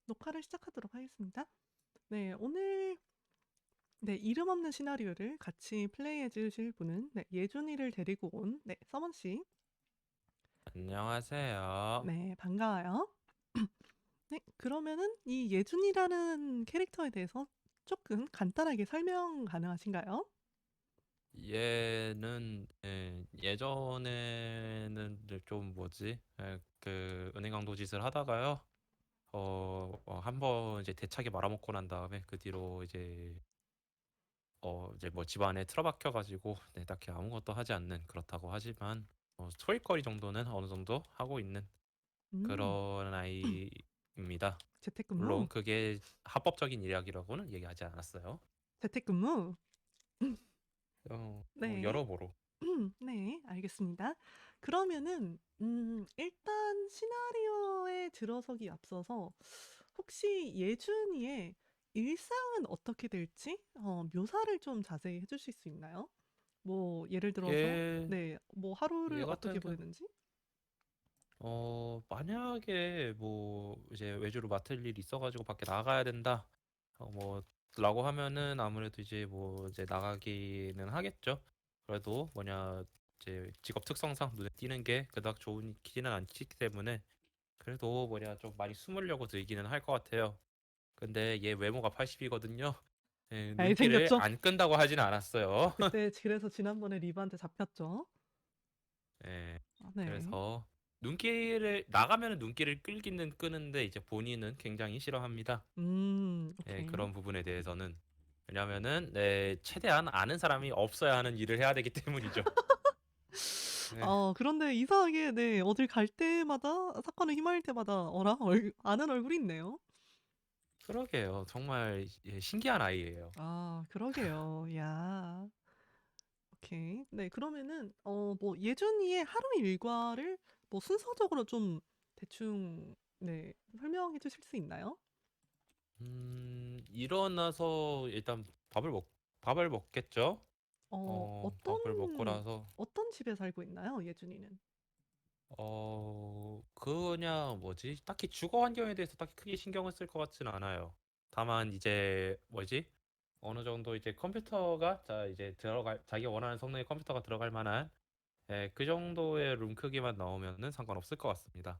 녹화를 시작하도록 하겠습니다. 네, 오늘 이름 없는 시나리오를 같이 플레이해 주실 분은 예준이를 데리고 온 서먼 씨. 안녕하세요. 네, 반가워요. 네, 그러면은 이 예준이라는 캐릭터에 대해서 조금 간단하게 설명 가능하신가요? 예전에는 좀 뭐지? 그 은행 강도 짓을 하다가요. 한번 이제 대차게 말아먹고 난 다음에 그 뒤로 이제 뭐 집안에 틀어박혀 가지고 딱히 아무것도 하지 않는, 그렇다고 하지만 소일거리 정도는 어느 정도 하고 있는 음, 그런 아이입니다. 물론 재택근무? 그게 합법적인 이야기라고는 얘기하지 않았어요. 재택근무? 뭐 네. 여러모로. 네, 알겠습니다. 그러면은 일단 시나리오에 들어서기 앞서서 혹시 예준이의 일상은 어떻게 될지 묘사를 좀 자세히 해주실 수 있나요? 뭐 예를 들어서 얘 뭐 하루를 얘 어떻게 같은 경우 보내는지? 만약에 뭐 이제 외주로 맡을 일이 있어가지고 밖에 나가야 된다, 뭐 라고 하면은 아무래도 이제 나가기는 하겠죠. 그래도 뭐냐, 이제 직업 특성상 눈에 띄는 게 그닥 좋기는 않기 때문에 그래도 뭐냐 좀 많이 숨으려고 들기는 할 것 같아요. 근데 얘 외모가 80이거든요. 눈길을 잘생겼죠? 안 끈다고 하진 않았어요. 그때 그래서 지난번에 리브한테 잡혔죠. 예. 아, 네. 그래서 눈길을 나가면은 눈길을 끌기는 끄는데 이제 본인은 굉장히 싫어합니다. 예, 오케이. 그런 부분에 대해서는. 왜냐면은 최대한 아는 사람이 없어야 하는 일을 해야 되기 때문이죠. 네. 그런데 이상하게 어딜 갈 때마다 사건을 휘말릴 때마다 어라? 아는 얼굴이 있네요. 그러게요. 정말 신기한 아이예요. 그러게요. 야. 오케이. 네, 그러면은 뭐 예준이의 하루 일과를 뭐 순서적으로 좀 대충 설명해 주실 수 있나요? 일어나서 일단 밥을 먹겠죠. 밥을 먹고 어떤 나서 집에 살고 있나요, 예준이는? 그냥 뭐지? 딱히 주거 환경에 대해서 딱히 크게 신경을 쓸 것 같지는 않아요. 다만 이제 뭐지? 어느 정도 이제 컴퓨터가 이제 들어갈, 자기가 원하는 성능의 컴퓨터가 들어갈 만한 그 정도의 룸 크기만 나오면은 상관없을 것 같습니다.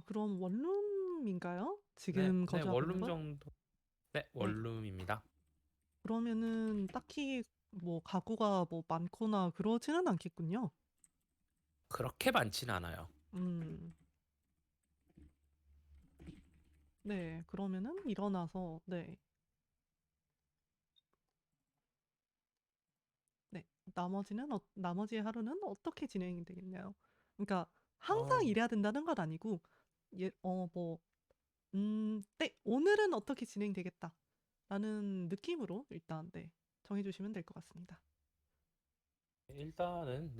그럼 원룸인가요? 네, 지금 네, 거주하고 있는 원룸 건? 정도. 네, 네. 원룸입니다. 그러면은 딱히 뭐 가구가 뭐 많거나 그러지는 않겠군요. 그렇게 많진 않아요. 음. 네. 그러면은 일어나서 네. 나머지의 하루는 어떻게 진행이 되겠나요? 그러니까 항상 어, 일해야 된다는 건 아니고 뭐 오늘은 어떻게 진행되겠다라는 느낌으로 일단 정해 주시면 될 것 같습니다. 일단은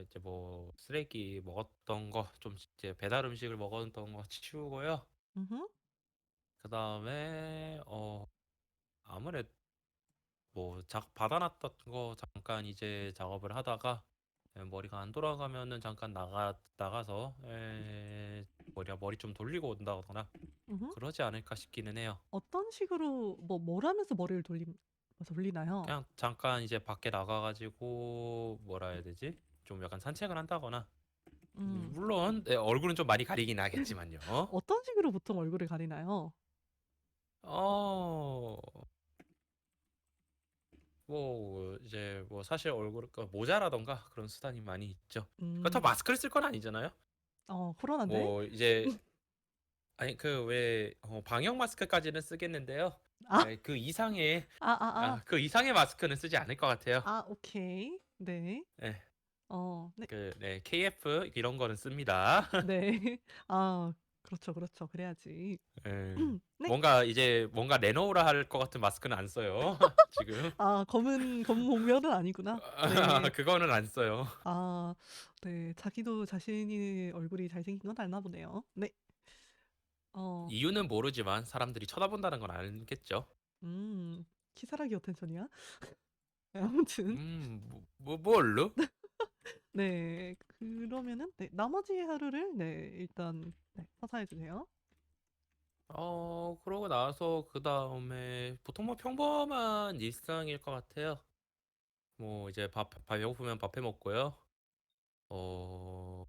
이제 뭐 쓰레기 먹었던 거 좀 이제 배달 음식을 먹었던 거 치우고요. 음. 그다음에 아무래도 뭐 받아놨던 거 잠깐 이제 작업을 하다가 머리가 안 돌아가면은 잠깐 나가서 머리 좀 돌리고 온다거나 음. 그러지 않을까 싶기는 해요. 어떤 식으로 뭘 하면서 머리를 돌리나요? 그냥 잠깐 이제 밖에 나가가지고 뭐라 해야 되지? 좀 약간 산책을 한다거나. 음. 물론 얼굴은 좀 많이 가리긴 하겠지만요. 어떤 식으로 보통 얼굴을 가리나요? 어, 뭐 이제 뭐 사실 얼굴 모자라던가 그런 수단이 많이 있죠. 그렇다고 음. 마스크를 쓸 건 아니잖아요. 코로나인데? 뭐 이제 아니 그 왜 방역 마스크까지는 쓰겠는데요. 아, 그 이상의 마스크는 쓰지 않을 것 같아요. 오케이. 네. 네, 네. KF 이런 거는 씁니다. 네. 아, 그렇죠, 그렇죠. 그래야지. 예, 네. 뭔가 레노우라 할 것 같은 마스크는 안 써요. 지금. 검은 복면은 아니구나. 네. 그거는 안 써요. 아, 네. 자기도 자신이 얼굴이 잘생긴 건 알나 보네요. 네. 어, 이유는 모르지만 사람들이 쳐다본다는 건 알겠죠. 음, 키사라기 어텐션이야? 네, 아무튼. 뭘로? 네. 그러면은, 나머지 하루를, 일단, 서사해 주세요. 그러고 나서 그다음에 보통 뭐 평범한 일상일 것 같아요. 뭐 이제 밥 배고프면 밥 해 먹고요. 어,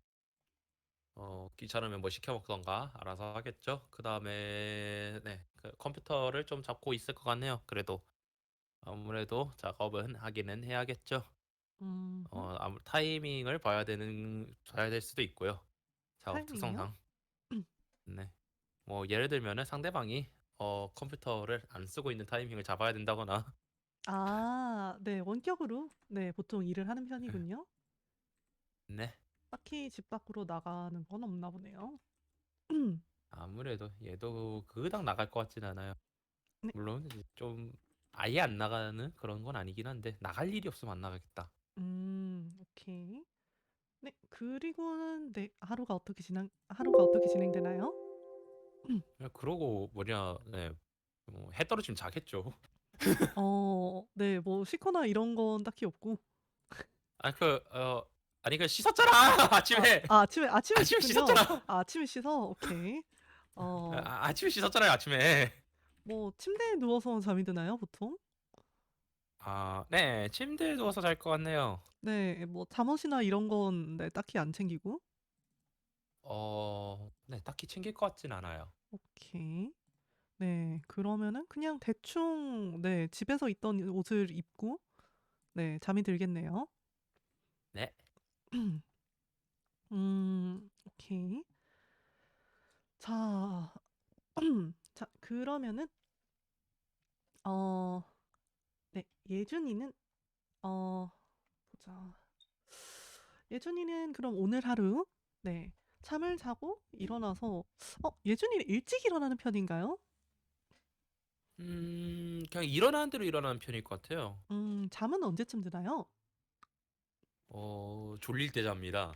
귀찮으면 뭐 시켜 먹던가 알아서 하겠죠. 그다음에 네, 그 컴퓨터를 좀 잡고 있을 것 같네요. 그래도 아무래도 작업은 하기는 해야겠죠. 음, 타이밍을 봐야 될 수도 있고요. 작업 타이밍이요? 특성상. 네. 뭐 예를 들면은 상대방이 컴퓨터를 안 쓰고 있는 타이밍을 잡아야 된다거나. 아, 네, 원격으로, 네, 보통 일을 하는 편이군요. 네. 딱히 집 밖으로 나가는 건 없나 보네요. 아무래도 얘도 그닥 나갈 것 같진 않아요. 네, 물론 이제 좀 아예 안 나가는 그런 건 아니긴 한데 나갈 일이 없으면 안 나가겠다. 오케이. 네, 그리고는, 네, 하루가 어떻게 진행되나요? 그러고 뭐냐, 네, 해 떨어지면 자겠죠. 네, 뭐, 씻거나 이런 건 딱히 없고. 아, 아니 그 씻었잖아. 아침에. 아침에 아침에 씻군요. 씻었잖아. 아침에 씻어, 오케이. 어, 아침에 씻었잖아요. 아침에. 뭐, 침대에 누워서 잠이 드나요, 보통? 네, 침대에 누워서 잘 것 같네요. 네, 뭐, 잠옷이나 이런 건, 네, 딱히 안 챙기고. 네, 딱히 챙길 것 같진 않아요. 오케이. 네, 그러면은 그냥 대충, 네, 집에서 있던 옷을 입고, 네, 잠이 들겠네요. 네. 오케이. 자, 자, 그러면은, 어, 네, 예준이는, 어, 보자. 예준이는 그럼 오늘 하루, 네, 잠을 자고 일어나서, 예준이는 일찍 일어나는 편인가요? 그냥 일어나는 대로 일어나는 편일 것 같아요. 잠은 언제쯤 드나요? 졸릴 때 잡니다.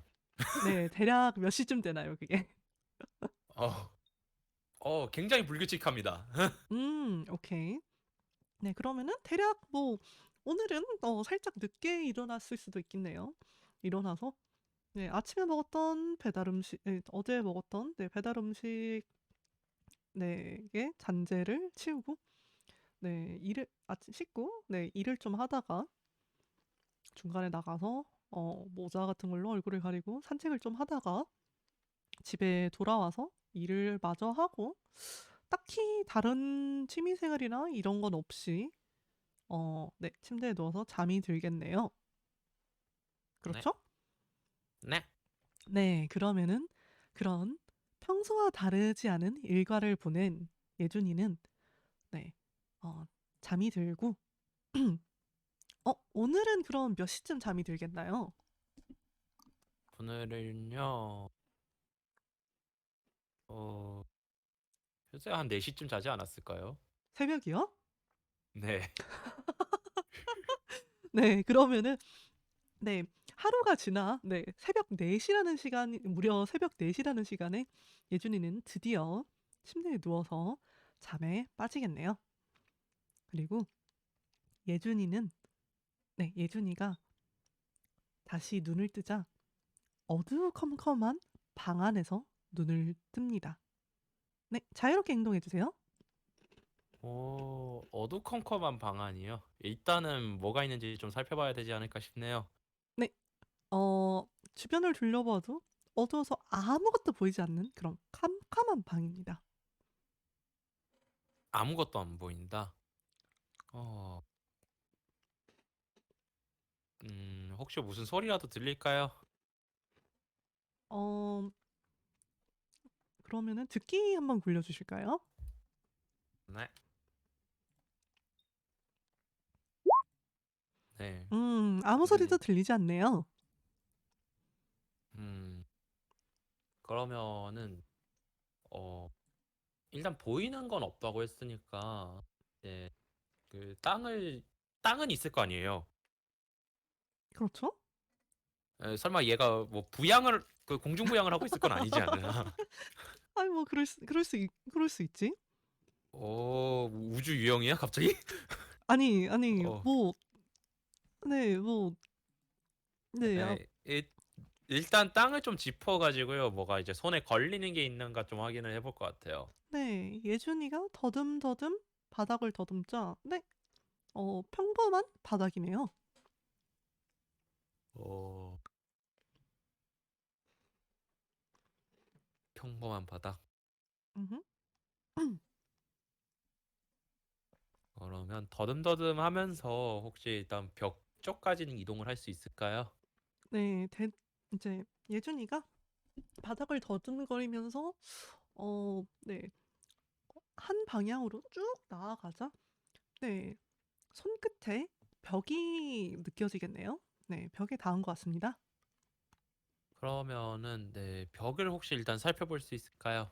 네, 대략 몇 시쯤 되나요, 그게? 어, 굉장히 불규칙합니다. 오케이. 네, 그러면은 대략 뭐, 오늘은 살짝 늦게 일어났을 수도 있겠네요. 일어나서, 네, 아침에 먹었던 배달 음식, 네, 어제 먹었던 네, 배달 음식 네개 잔재를 치우고, 네, 씻고, 네, 일을 좀 하다가 중간에 나가서 모자 같은 걸로 얼굴을 가리고 산책을 좀 하다가 집에 돌아와서 일을 마저 하고 딱히 다른 취미 생활이나 이런 건 없이 네, 침대에 누워서 잠이 들겠네요. 네. 그렇죠? 네. 네, 그러면은 그런 평소와 다르지 않은 일과를 보낸 예준이는 네, 어, 잠이 들고 오늘은 그럼 몇 시쯤 잠이 들겠나요? 오늘은요, 어, 글쎄 한 4시쯤 자지 않았을까요? 새벽이요? 네. 네, 그러면은 네, 하루가 지나 네, 무려 새벽 4시라는 시간에 예준이는 드디어 침대에 누워서 잠에 빠지겠네요. 그리고 예준이는 예준이가 다시 눈을 뜨자 어두컴컴한 방 안에서 눈을 뜹니다. 네, 자유롭게 행동해 주세요. 어두컴컴한 방안이요. 일단은 뭐가 있는지 좀 살펴봐야 되지 않을까 싶네요. 네, 주변을 둘러봐도 어두워서 아무것도 보이지 않는 그런 캄캄한 방입니다. 아무것도 안 보인다. 어, 혹시 무슨 소리라도 들릴까요? 어, 그러면은 듣기 한번 굴려주실까요? 네. 네. 아무 소리도 네. 들리지 않네요. 음, 그러면은, 어, 일단 보이는 건 없다고 했으니까, 이제 땅은 있을 거 아니에요. 그렇죠? 설마 얘가 뭐 공중부양을 하고 있을 건 아니지 않나? 아니 뭐 그럴 수 있지. 우주 유형이야, 갑자기? 아니 어, 뭐 네, 뭐 네, 에, 에, 일단 땅을 좀 짚어가지고요. 뭐가 이제 손에 걸리는 게 있는가 좀 확인을 해볼 것 같아요. 네, 예준이가 더듬더듬 바닥을 더듬자, 네, 평범한 바닥이네요. 어, 평범한 바닥. 음흠. 그러면 더듬더듬 하면서 혹시 일단 벽 쪽까지는 이동을 할 수 있을까요? 네, 이제 예준이가 바닥을 더듬거리면서 네, 한 방향으로 쭉 나아가자. 네, 손끝에 벽이 느껴지겠네요. 네, 벽에 닿은 것 같습니다. 그러면은 네, 벽을 혹시 일단 살펴볼 수 있을까요?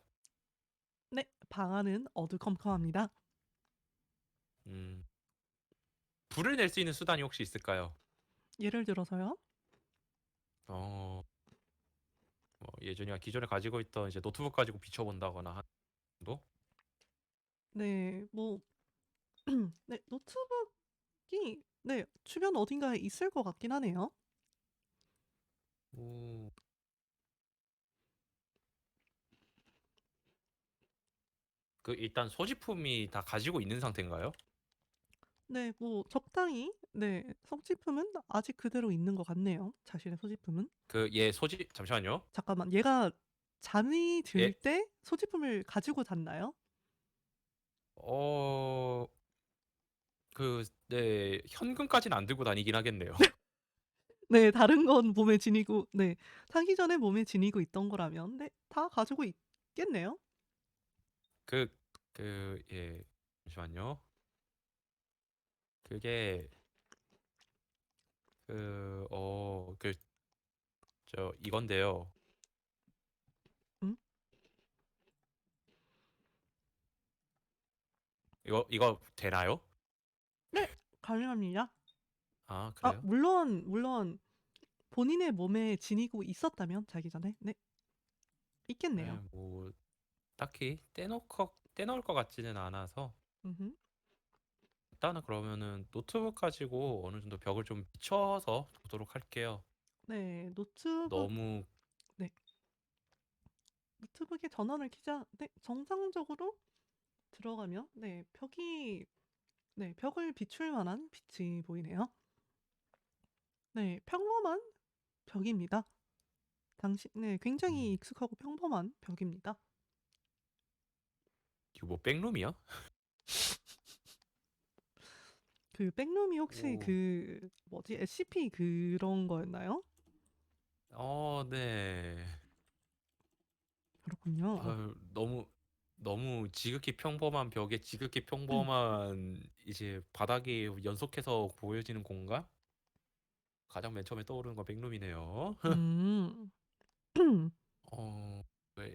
네, 방 안은 어두컴컴합니다. 음, 불을 낼 수 있는 수단이 혹시 있을까요? 예를 들어서요. 어, 뭐 예준이가 기존에 가지고 있던 이제 노트북 가지고 비춰본다거나 하는 정도? 네, 뭐, 네, 노트북이 네, 주변 어딘가에 있을 것 같긴 하네요. 오, 그 일단 소지품이 다 가지고 있는 상태인가요? 네, 뭐 적당히 네, 소지품은 아직 그대로 있는 것 같네요. 자신의 소지품은. 그 얘 소지 잠시만요. 잠깐만, 얘가 잠이 들 얘 때 소지품을 가지고 잤나요? 어, 그 네, 현금까지는 안 들고 다니긴 하겠네요. 네, 다른 건 몸에 지니고, 네, 타기 전에 몸에 지니고 있던 거라면, 네, 다 가지고 있겠네요. 그 예, 잠시만요. 그게 그 저 이건데요. 음? 이거 되나요? 네, 가능합니다. 아, 아, 그래요? 물론 본인의 몸에 지니고 있었다면 자기 전에, 네, 있겠네요. 네, 뭐 딱히 떼놓을 것 같지는 않아서 음흠. 일단은 그러면은 노트북 가지고 어느 정도 벽을 좀 비춰서 보도록 할게요. 네, 노트북, 너무 네, 노트북에 전원을 켜자, 네, 정상적으로 들어가면, 네, 네, 벽을 비출 만한 빛이 보이네요. 네, 평범한 벽입니다. 네, 굉장히 익숙하고 평범한 벽입니다. 이거 뭐 백룸이야? 그 백룸이 혹시 오, 그 뭐지? SCP 그런 거였나요? 네. 그렇군요. 너무 지극히 평범한 벽에 지극히 평범한 이제 바닥이 연속해서 보여지는 공간? 가장 맨 처음에 떠오르는 건 백룸이네요. 음. 어, 네.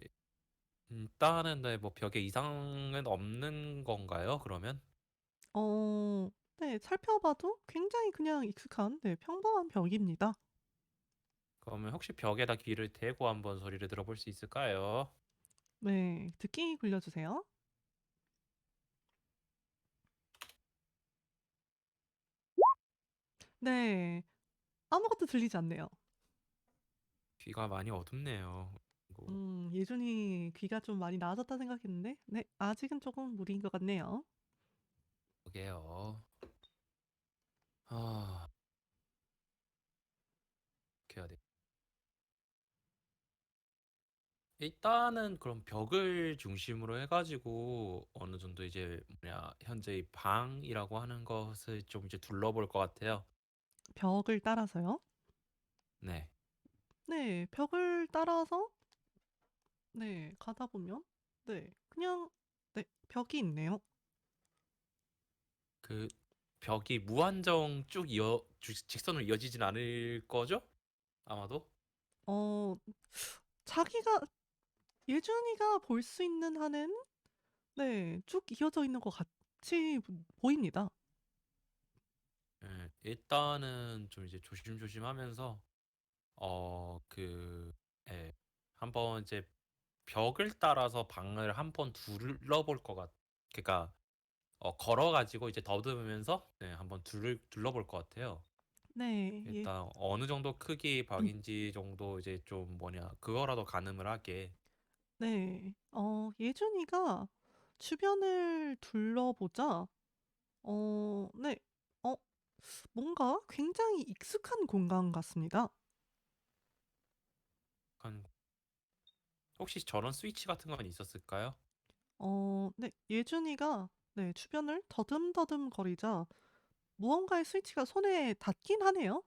일단은 네, 뭐 벽에 이상은 없는 건가요? 그러면? 네, 살펴봐도 굉장히 그냥 익숙한, 네, 평범한 벽입니다. 그러면 혹시 벽에다 귀를 대고 한번 소리를 들어볼 수 있을까요? 네, 듣기 굴려주세요. 네, 아무것도 들리지 않네요. 귀가 많이 어둡네요. 뭐, 예준이 귀가 좀 많이 나아졌다 생각했는데, 네, 아직은 조금 무리인 것 같네요. 그게요. 아, 어떻게 해야 돼? 일단은 그럼 벽을 중심으로 해가지고 어느 정도 이제 뭐냐 현재 이 방이라고 하는 것을 좀 이제 둘러볼 것 같아요. 벽을 따라서요. 네, 네, 벽을 따라서, 네, 가다 보면, 네, 그냥, 네, 벽이 있네요. 그 벽이 무한정 쭉 직선으로 이어지진 않을 거죠? 아마도. 어, 자기가, 예준이가 볼 수 있는 한은, 네, 쭉 이어져 있는 것 같이 보입니다. 예, 일단은 좀 이제 조심조심하면서 그 예, 한번 이제 벽을 따라서 방을 한번 둘러볼 것 그러니까 걸어가지고 이제 더듬으면서 네, 한번 둘러볼 것 같아요. 네. 예. 일단 어느 정도 크기 방인지 정도 이제 좀 뭐냐 그거라도 가늠을 하게. 네. 예준이가 주변을 둘러보자 네. 어 뭔가 굉장히 익숙한 공간 같습니다. 한 혹시 저런 스위치 같은 건 있었을까요? 네. 예준이가 네 주변을 더듬더듬거리자 무언가의 스위치가 손에 닿긴 하네요.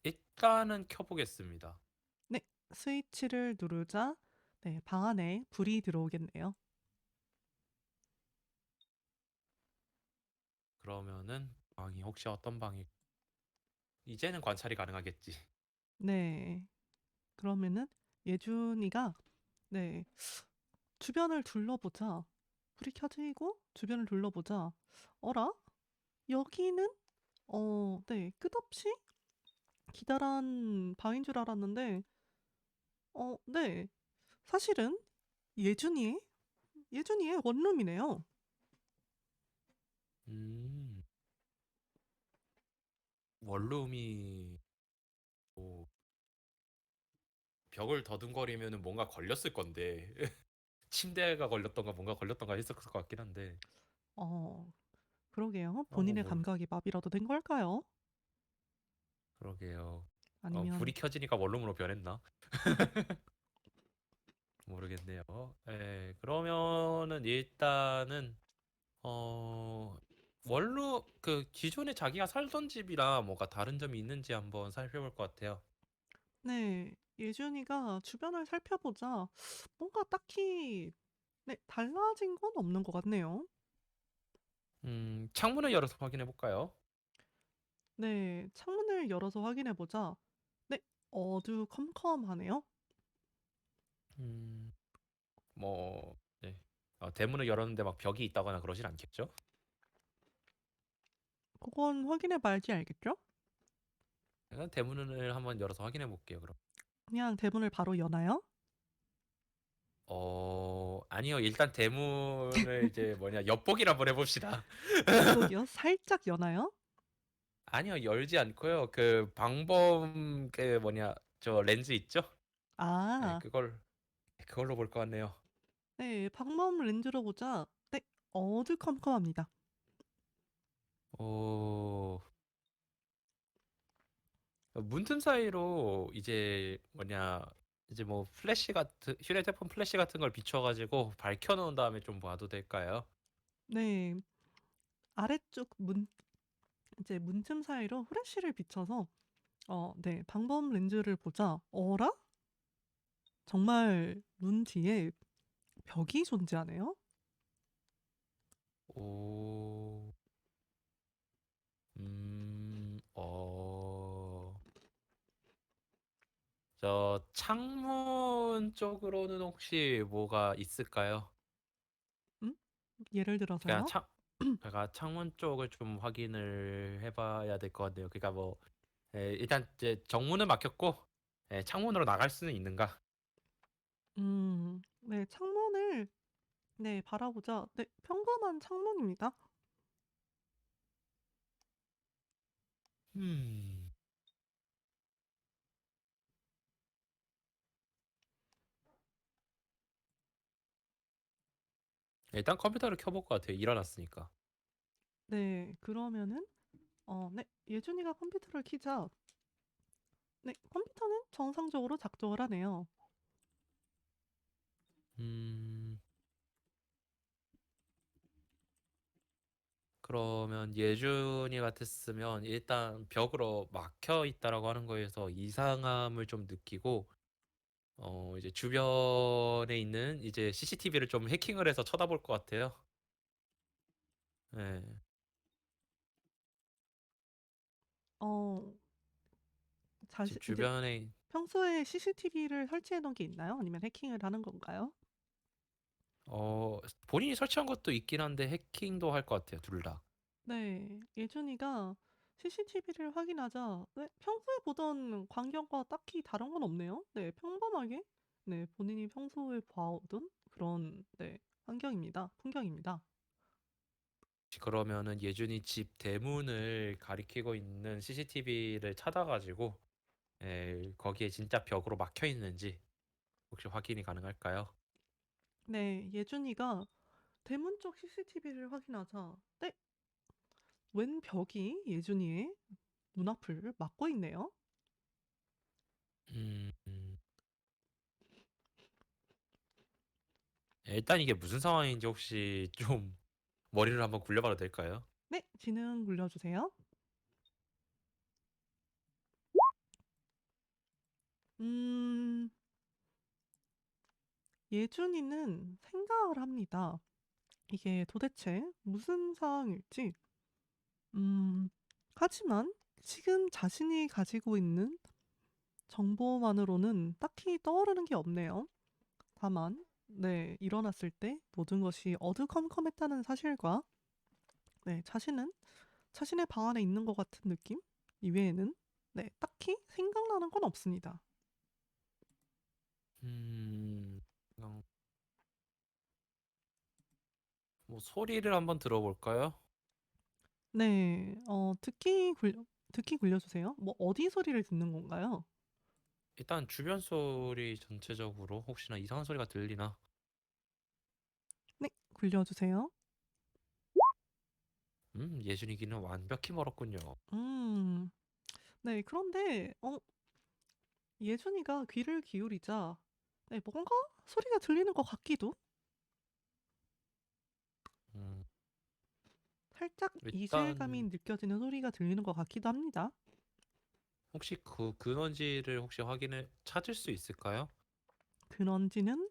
일단은 켜보겠습니다. 네. 스위치를 누르자 네 방 안에 불이 들어오겠네요. 그러면은 방이 혹시 어떤 방이 이제는 관찰이 가능하겠지. 네. 그러면은 예준이가 네 주변을 둘러보자 불이 켜지고 주변을 둘러보자 '어라? 여기는' 네 끝없이 기다란 방인 줄 알았는데 네 사실은 예준이의 예준이의 원룸이네요. 음, 원룸이 뭐 벽을 더듬거리면은 뭔가 걸렸을 건데 침대가 걸렸던가 뭔가 걸렸던가 했을 것 같긴 한데 어 그러게요. 뭐 본인의 감각이 마비라도 된 걸까요? 그러게요. 불이 아니면 켜지니까 원룸으로 변했나? 모르겠네요. 예, 그러면은 일단은 어 원룸 그 기존에 자기가 살던 집이랑 뭐가 다른 점이 있는지 한번 살펴볼 것 같아요. 네 예준이가 주변을 살펴보자 뭔가 딱히 네 달라진 건 없는 것 같네요. 창문을 열어서 확인해 볼까요? 네 창문을 열어서 확인해 보자 네 어두컴컴하네요. 음, 뭐 네. 대문을 열었는데 막 벽이 있다거나 그러진 않겠죠? 그건 확인해 봐야지 알겠죠? 그냥 대문을 한번 열어서 확인해 볼게요, 그럼. 그냥 대문을 바로 여나요? 아니요. 일단 대문을 이제 뭐냐 엿보기를 한번 해봅시다. 엿보기요? 살짝 여나요? 아니요, 열지 않고요. 그 방범 그 뭐냐 저 렌즈 있죠? 네, 아. 그걸로 볼 것 같네요. 네. 방범 렌즈로 보자 네 어두컴컴합니다. 어, 문틈 사이로 이제 뭐냐 이제 뭐 플래시 같은 휴대폰 플래시 같은 걸 비춰가지고 밝혀놓은 다음에 좀 봐도 될까요? 네. 아래쪽 문 이제 문틈 사이로 후레쉬를 비춰서 네 방범 렌즈를 보자 어라? 정말 문 뒤에 벽이 존재하네요. 오, 저 창문 쪽으로는 혹시 뭐가 있을까요? 음? 예를 그냥 들어서요? 제가 창문 쪽을 좀 확인을 해봐야 될 것 같네요. 그러니까 뭐 일단 이제 정문은 막혔고 창문으로 나갈 수는 있는가? 네 창문을 네 바라보자 네 평범한 창문입니다. 음, 일단 컴퓨터를 켜볼 것 같아요. 일어났으니까. 네 그러면은 네 예준이가 컴퓨터를 켜자 네 컴퓨터는 정상적으로 작동을 하네요. 음, 그러면 예준이 같았으면 일단 벽으로 막혀 있다라고 하는 거에서 이상함을 좀 느끼고 이제 주변에 있는 이제 CCTV를 좀 해킹을 해서 쳐다볼 것 같아요. 예. 어 지금 자신 이제 주변에 평소에 CCTV를 설치해 놓은 게 있나요? 아니면 해킹을 하는 건가요? 본인이 설치한 것도 있긴 한데 해킹도 할 것 같아요. 둘 다. 네. 예준이가 CCTV를 확인하자 네 평소에 보던 광경과 딱히 다른 건 없네요. 네 평범하게 네 본인이 평소에 봐오던 그런 네 환경입니다. 풍경입니다. 그러면은 예준이 집 대문을 가리키고 있는 CCTV를 찾아가지고 거기에 진짜 벽으로 막혀 있는지 혹시 확인이 가능할까요? 네, 예준이가 대문 쪽 CCTV를 확인하자, 네, 웬 벽이 예준이의 눈앞을 막고 있네요. 음, 일단 이게 무슨 상황인지 혹시 좀 머리를 한번 굴려봐도 될까요? 네, 지능 굴려주세요. 음, 예준이는 생각을 합니다. 이게 도대체 무슨 상황일지. 음, 하지만 지금 자신이 가지고 있는 정보만으로는 딱히 떠오르는 게 없네요. 다만, 네, 일어났을 때 모든 것이 어두컴컴했다는 사실과, 네, 자신의 방 안에 있는 것 같은 느낌 이외에는, 네, 딱히 생각나는 건 없습니다. 그냥 뭐 소리를 한번 들어볼까요? 네, 듣기 굴려주세요. 뭐 어디 소리를 듣는 건가요? 일단 주변 소리 전체적으로 혹시나 이상한 소리가 들리나? 네, 굴려주세요. 예준이 귀는 완벽히 멀었군요. 음, 네, 그런데 예준이가 귀를 기울이자, 네, 뭔가 소리가 들리는 것 같기도, 음, 살짝 이질감이 일단 느껴지는 소리가 들리는 것 같기도 합니다. 혹시 그 근원지를 혹시 확인해 찾을 수 있을까요? 근원지는,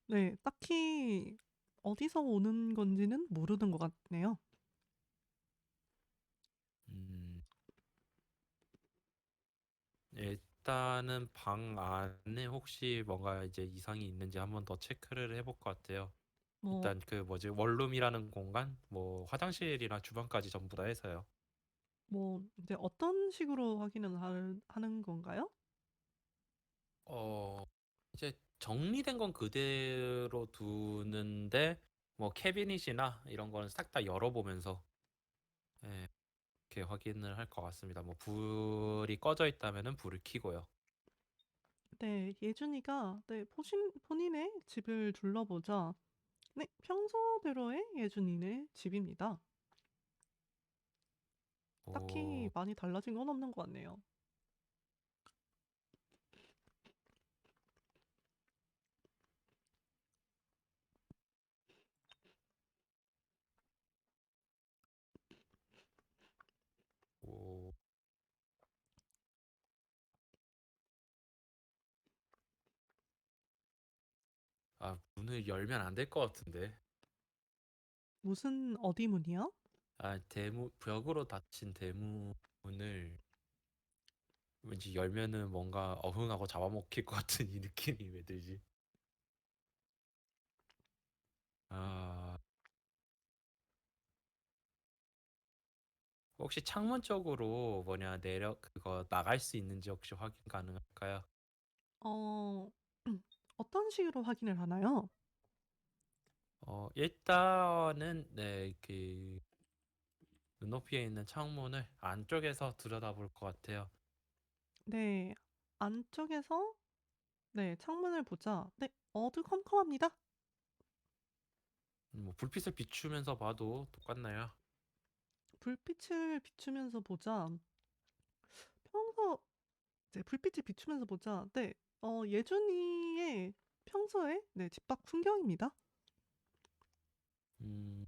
네, 딱히 어디서 오는 건지는 모르는 것 같네요. 음, 일단은 방 안에 혹시 뭔가 이제 이상이 있는지 한번 더 체크를 해볼 것 같아요. 뭐, 일단 그 뭐지 원룸이라는 공간, 뭐 화장실이나 주방까지 전부 다 해서요. 이제 어떤 식으로 확인을 하는 건가요? 어, 이제 정리된 건 그대로 두는데 뭐 캐비닛이나 이런 거는 싹 다 열어보면서 예, 이렇게 확인을 할 것 같습니다. 뭐 불이 꺼져 있다면은 불을 켜고요. 네, 예준이가, 네, 본인의 집을 둘러보자, 네, 평소대로의 예준이네 집입니다. 딱히 오, 많이 달라진 건 없는 것 같네요. 오, 문을 열면 안 될 것 같은데. 무슨 어디 문이요? 대문 벽으로 닫힌 대문을 왠지 열면은 뭔가 어흥하고 잡아먹힐 것 같은 이 느낌이 왜 들지? 아, 혹시 창문 쪽으로 뭐냐 내려 그거 나갈 수 있는지 혹시 확인 가능할까요? 어, 어떤 식으로 확인을 하나요? 일단은 네, 그 눈높이에 있는 창문을 안쪽에서 들여다볼 것 같아요. 네, 안쪽에서, 네, 창문을 보자. 네, 어두컴컴합니다. 뭐 불빛을 비추면서 봐도 똑같나요? 불빛을 비추면서 보자. 평소, 네, 불빛을 비추면서 보자. 네, 예준이의 평소의, 네, 집 밖 풍경입니다. 음,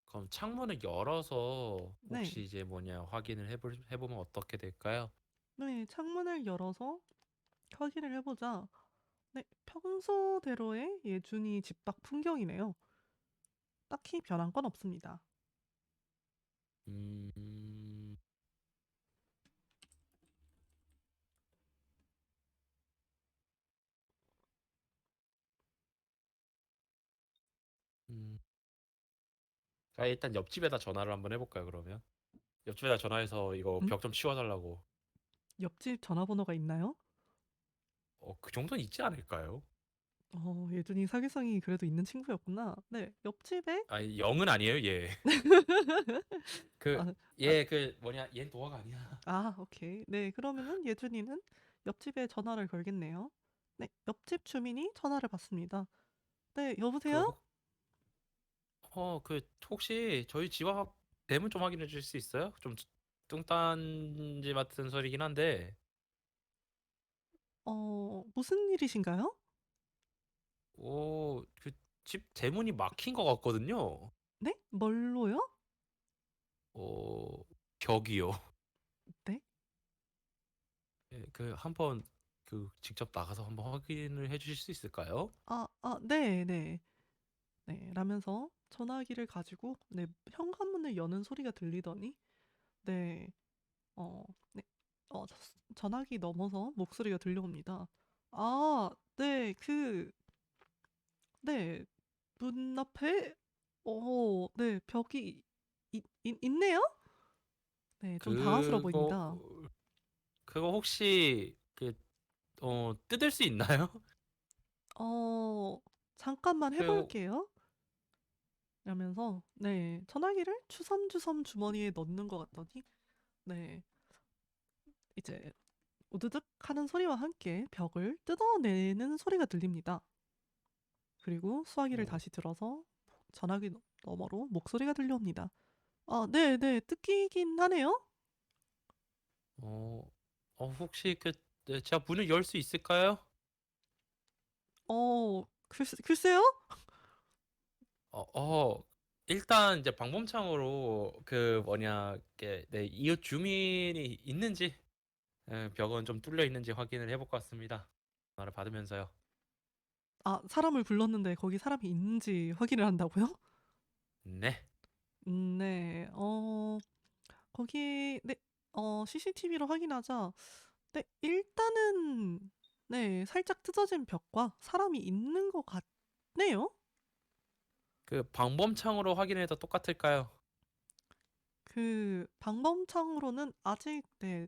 그럼 창문을 열어서 네, 혹시 이제 뭐냐 확인을 해보면 어떻게 될까요? 네, 창문을 열어서 확인을 해보자. 네, 평소대로의 예준이 집 밖 풍경이네요. 딱히 변한 건 없습니다. 음, 음. 일단 옆집에다 전화를 한번 해볼까요, 그러면? 옆집에다 전화해서 이거 음? 벽 좀 치워달라고. 옆집 전화번호가 있나요? 그 정도는 있지 않을까요? 예준이 사교성이 그래도 있는 친구였구나. 네. 옆집에 아, 영은 아니에요, 얘. 그, 아 아 얘 그 뭐냐, 얘 노아가 아니야. 오케이. 네. 그러면은 예준이는 옆집에 전화를 걸겠네요. 네. 옆집 주민이 전화를 받습니다. 네. 그, 여보세요? 그 혹시 저희 집 앞 대문 좀 확인해 주실 수 있어요? 좀 뚱딴지 같은 소리긴 한데, 무슨 일이신가요? 그 집 대문이 막힌 것 같거든요. 네? 뭘로요? 어, 벽이요. 네. 예, 그 한번 그 직접 나가서 한번 확인을 해 주실 수 있을까요? 네, 네. 네. 라면서 전화기를 가지고 네, 현관문을 여는 소리가 들리더니 네. 네. 전화기 넘어서 목소리가 들려옵니다. 네. 네. 문 앞에 네. 벽이 있네요? 네. 좀 당황스러워 그거 보입니다. 그거 혹시 뜯을 수 있나요? 어, 잠깐만 그 해볼게요. 라면서 네. 전화기를 주섬주섬 주머니에 넣는 것 같더니 네. 이제 우드득 하는 소리와 함께 벽을 뜯어내는 소리가 들립니다. 그리고 수화기를 어, 다시 들어서 전화기 너머로 목소리가 들려옵니다. 네, 뜯기긴 하네요. 어, 혹시 네, 제가 문을 열 수 있을까요? 글쎄요? 어, 어, 일단 이제 방범창으로 그 뭐냐, 네, 이웃 주민이 있는지, 벽은 좀 뚫려 있는지 확인을 해볼 것 같습니다. 전화를 받으면서요. 사람을 불렀는데 거기 사람이 있는지 확인을 한다고요? 네. 네, 거기, 네, CCTV로 확인하자, 네, 일단은, 네, 살짝 뜯어진 벽과 사람이 있는 것 같네요? 그 방범창으로 확인해도 똑같을까요? 그, 방범창으로는 아직, 네,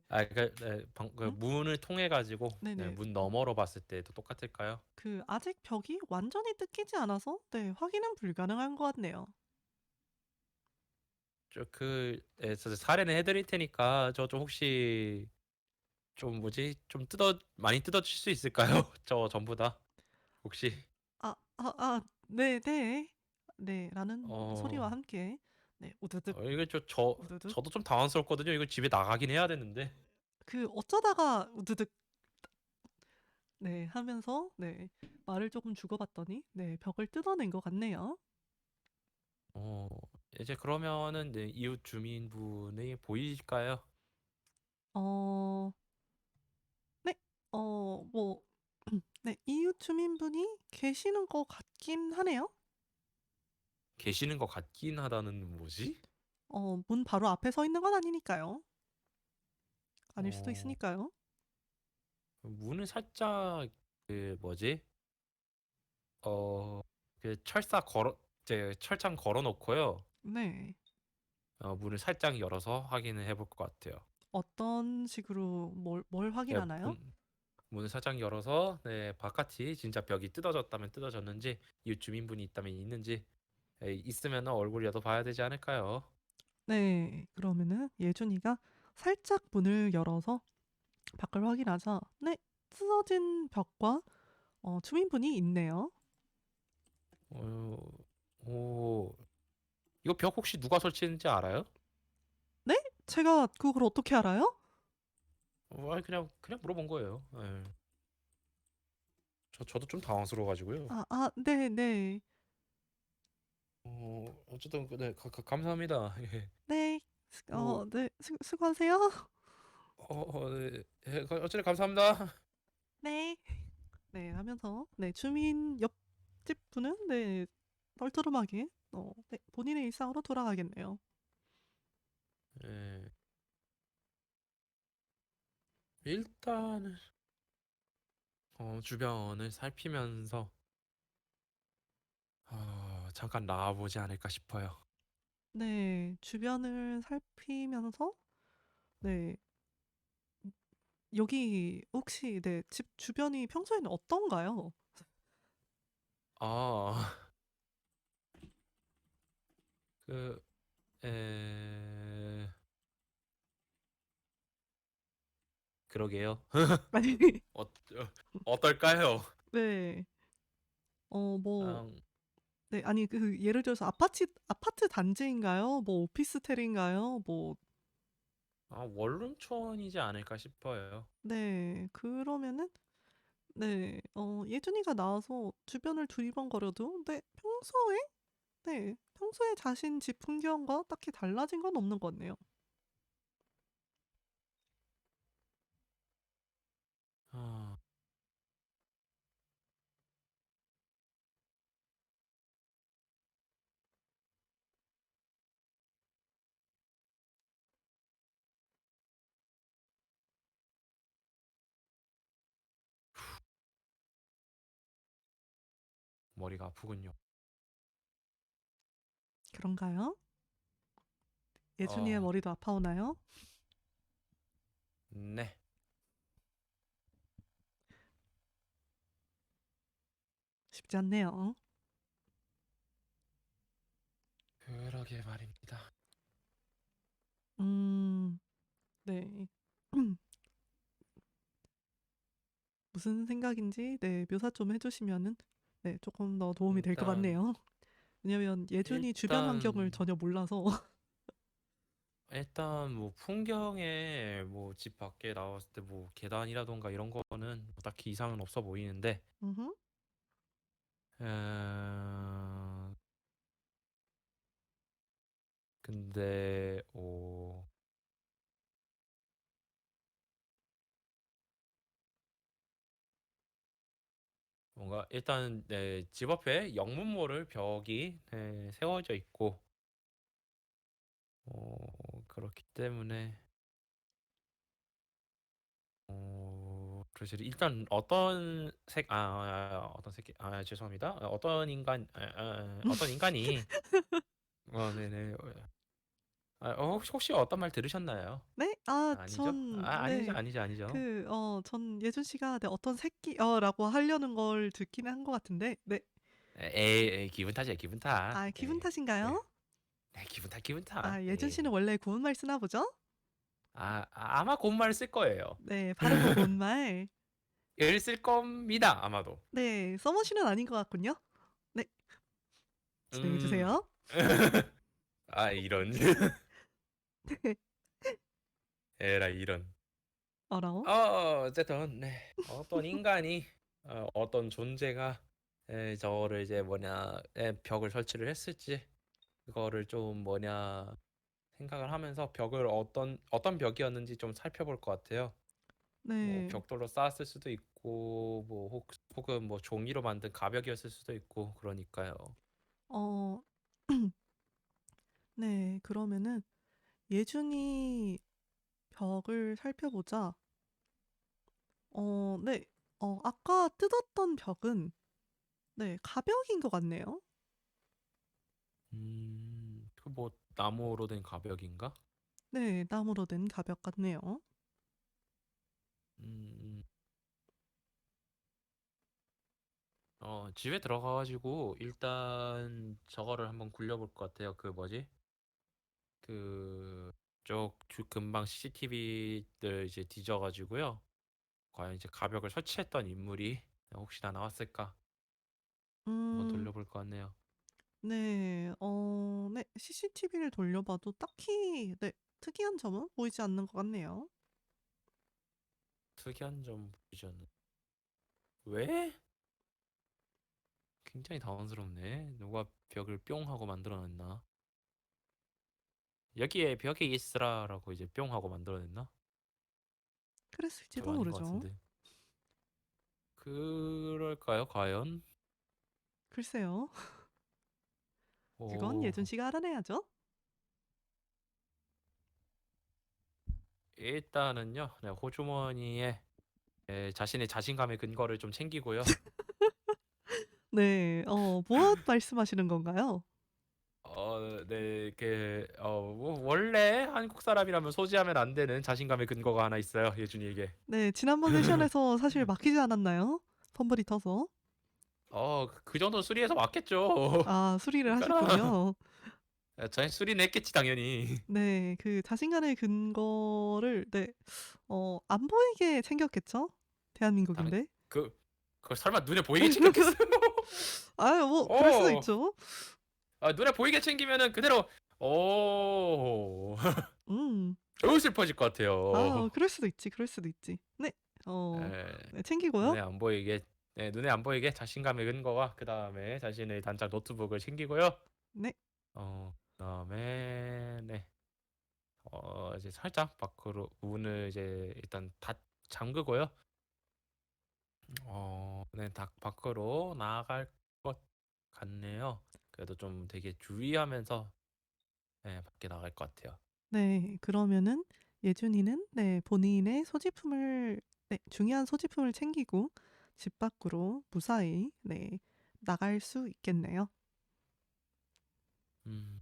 네, 그 음? 문을 통해 가지고 네, 네네, 문 너머로 봤을 때도 똑같을까요? 아직 벽이 완전히 뜯기지 않아서, 네, 확인은 불가능한 것 같네요. 네, 저 사례는 해드릴 테니까 저 좀 혹시 좀 뭐지? 좀 많이 뜯어 주실 수 있을까요? 저 전부 다 혹시 네, 네, 라는 소리와 어, 함께, 네, 우드득, 이거 우드득, 저도 좀 당황스럽거든요. 이거 집에 나가긴 해야 되는데. 어쩌다가 우드득, 네, 하면서, 네, 말을 조금 주고받더니, 네, 벽을 뜯어낸 것 같네요. 어, 이제 그러면은 네, 이웃 주민분이 보이실까요? 어, 네, 뭐, 네, 이웃 주민분이 계시는 것 같긴 하네요. 계시는 것 같긴 하다는 뭐지? 문 바로 앞에 서 있는 건 아니니까요. 아닐 수도 어, 있으니까요. 문을 살짝 그 뭐지? 어, 그 철사 걸어 이제 철창 걸어 놓고요. 네. 문을 살짝 열어서 확인을 해볼 것 같아요. 어떤 식으로 뭘 예, 확인하나요? 문을 살짝 열어서 네, 바깥이 진짜 벽이 뜯어졌다면 뜯어졌는지 이웃 주민분이 있다면 있는지 있으면 얼굴이라도 봐야 되지 않을까요? 네. 그러면은 예준이가 살짝 문을 열어서 밖을 확인하자, 네, 뜯어진 벽과 주민분이 있네요. 어, 오, 이거 벽 혹시 누가 설치했는지 알아요? 네? 제가 그걸 어떻게 알아요? 아니, 그냥 물어본 거예요. 예. 저도 좀 당황스러워가지고요. 네, 네. 어쨌든 네, 감사합니다. 예. 네. 뭐, 네. 수고하세요. 네, 어쨌든 감사합니다. 네. 네. 하면서 네, 주민 옆집 분은 네, 떨떠름하게 네, 본인의 일상으로 돌아가겠네요. 예. 일단은 주변을 살피면서 잠깐 나와보지 않을까 싶어요. 네. 주변을 살피면서 네, 여기 혹시 네, 집 주변이 평소에는 어떤가요? 아, 그, 에, 그러게요. 아니, 어, 어떨까요? 네. 뭐, 아, 네, 아니, 그, 예를 들어서 아파트 단지인가요? 뭐, 오피스텔인가요? 뭐, 원룸촌이지 않을까 싶어요. 네, 그러면은, 네, 예준이가 나와서 주변을 두리번거려도, 평소에 자신 집 풍경과 딱히 달라진 건 없는 것 같네요. 아, 머리가 아프군요. 그런가요? 예준이의 어, 머리도 아파오나요? 네. 쉽지 않네요. 그러게 말입니다. 음, 네. 무슨 생각인지, 네, 묘사 좀 해주시면은, 네, 조금 더 도움이 될 것 일단, 같네요. 왜냐면 예준이 주변 환경을 일단, 전혀 몰라서. 일단 뭐 풍경에 뭐 집 밖에 나왔을 때 뭐 계단이라던가 이런 거는 뭐 딱히 이상은 없어 보이는데, 음흠. 음, 근데 뭔가 일단 네, 집 앞에 영문모를 벽이 네, 세워져 있고 그렇기 때문에 그래서 일단 어떤 어떤 새끼 죄송합니다. 어떤 인간이 네네 혹시 어떤 말 들으셨나요? 네? 아니죠? 아니죠, 네. 아니죠, 아니죠. 전 예준 씨가 네, 어떤 라고 하려는 걸 듣긴 한 것 같은데, 네. 에이, 기분 탓이야, 기분 탓. 기분 예, 예, 탓인가요? 기분 탓, 기분 탓. 예준 예. 씨는 원래 고운 말 쓰나 보죠? 아마 고운 말을 쓸 거예요. 네, 바르고 고운 말. 을 쓸 겁니다, 아마도. 네, 써머시는 아닌 것 같군요. 네, 진행해 음, 주세요. 이런. 네, 에라, 이런. 어라오. 어쨌든, 네. 어떤 인간이, 어떤 존재가, 저거를 이제 벽을 설치를 했을지, 그거를 좀 생각을 하면서 벽을 어떤 벽이었는지 좀 살펴볼 것 같아요. 뭐, 네, 벽돌로 쌓았을 수도 있고, 뭐, 혹은 뭐, 종이로 만든 가벽이었을 수도 있고, 그러니까요. 어, 네, 그러면은 예준이 벽을 살펴보자. 네, 아까 뜯었던 벽은 네, 가벽인 것 같네요. 그 뭐, 나무로 된 가벽인가? 네, 나무로 된 가벽 같네요. 음, 집에 들어가가지고 일단 저거를 한번 굴려볼 것 같아요. 그 뭐지? 그 금방 CCTV들 이제 뒤져가지고요. 과연 이제 가벽을 설치했던 인물이 혹시나 나왔을까? 한번 음, 돌려볼 것 같네요. 네, 네, CCTV를 돌려봐도 딱히 네, 특이한 점은 보이지 않는 것 같네요. 특이한 점 보이지 않는. 왜? 굉장히 당황스럽네. 누가 벽을 뿅 하고 만들어냈나? 여기에 벽에 있으라라고 이제 뿅 하고 만들어냈나? 좀 그랬을지도 아닌 것 모르죠. 같은데. 그럴까요, 과연? 글쎄요. 그건 오, 예준 씨가 알아내야죠. 일단은요, 네, 호주머니에 자신의 자신감의 근거를 좀 챙기고요. 네, 무엇 말씀하시는 건가요? 네, 뭐 원래 한국 사람이라면 소지하면 안 되는 자신감의 근거가 하나 있어요, 예준이에게. 네, 지난번 세션에서 사실 막히지 않았나요? 펌블이 터서. 그 정도는 수리해서 맞겠죠. 아, 수리를 그러니까 하셨군요. 저희 수리는 했겠지 당연히. 네. 그 자신감의 근거를 네 안 보이게 챙겼겠죠? 당 대한민국인데. 그 그걸 설마 눈에 보이게 챙겼겠어요? 아유 뭐 그럴 수도 어. 있죠. 눈에 보이게 챙기면은 그대로 어 음. 겨우 슬퍼질 것 같아요. 그럴 수도 있지, 그럴 수도 있지. 네. 어 예. 네 챙기고요. 눈에 안 보이게 눈에 안 보이게 자신감의 근거와 그다음에 자신의 단짝 노트북을 챙기고요. 네. 그다음에 네. 이제 살짝 밖으로 문을 이제 일단 닫 잠그고요. 네, 밖으로 나갈 것 같네요. 그래도 좀 되게 주의하면서 네, 밖에 나갈 것 같아요. 네. 그러면은 예준이는 네 본인의 소지품을 네 중요한 소지품을 챙기고 집 밖으로 무사히 네 나갈 수 있겠네요. 음,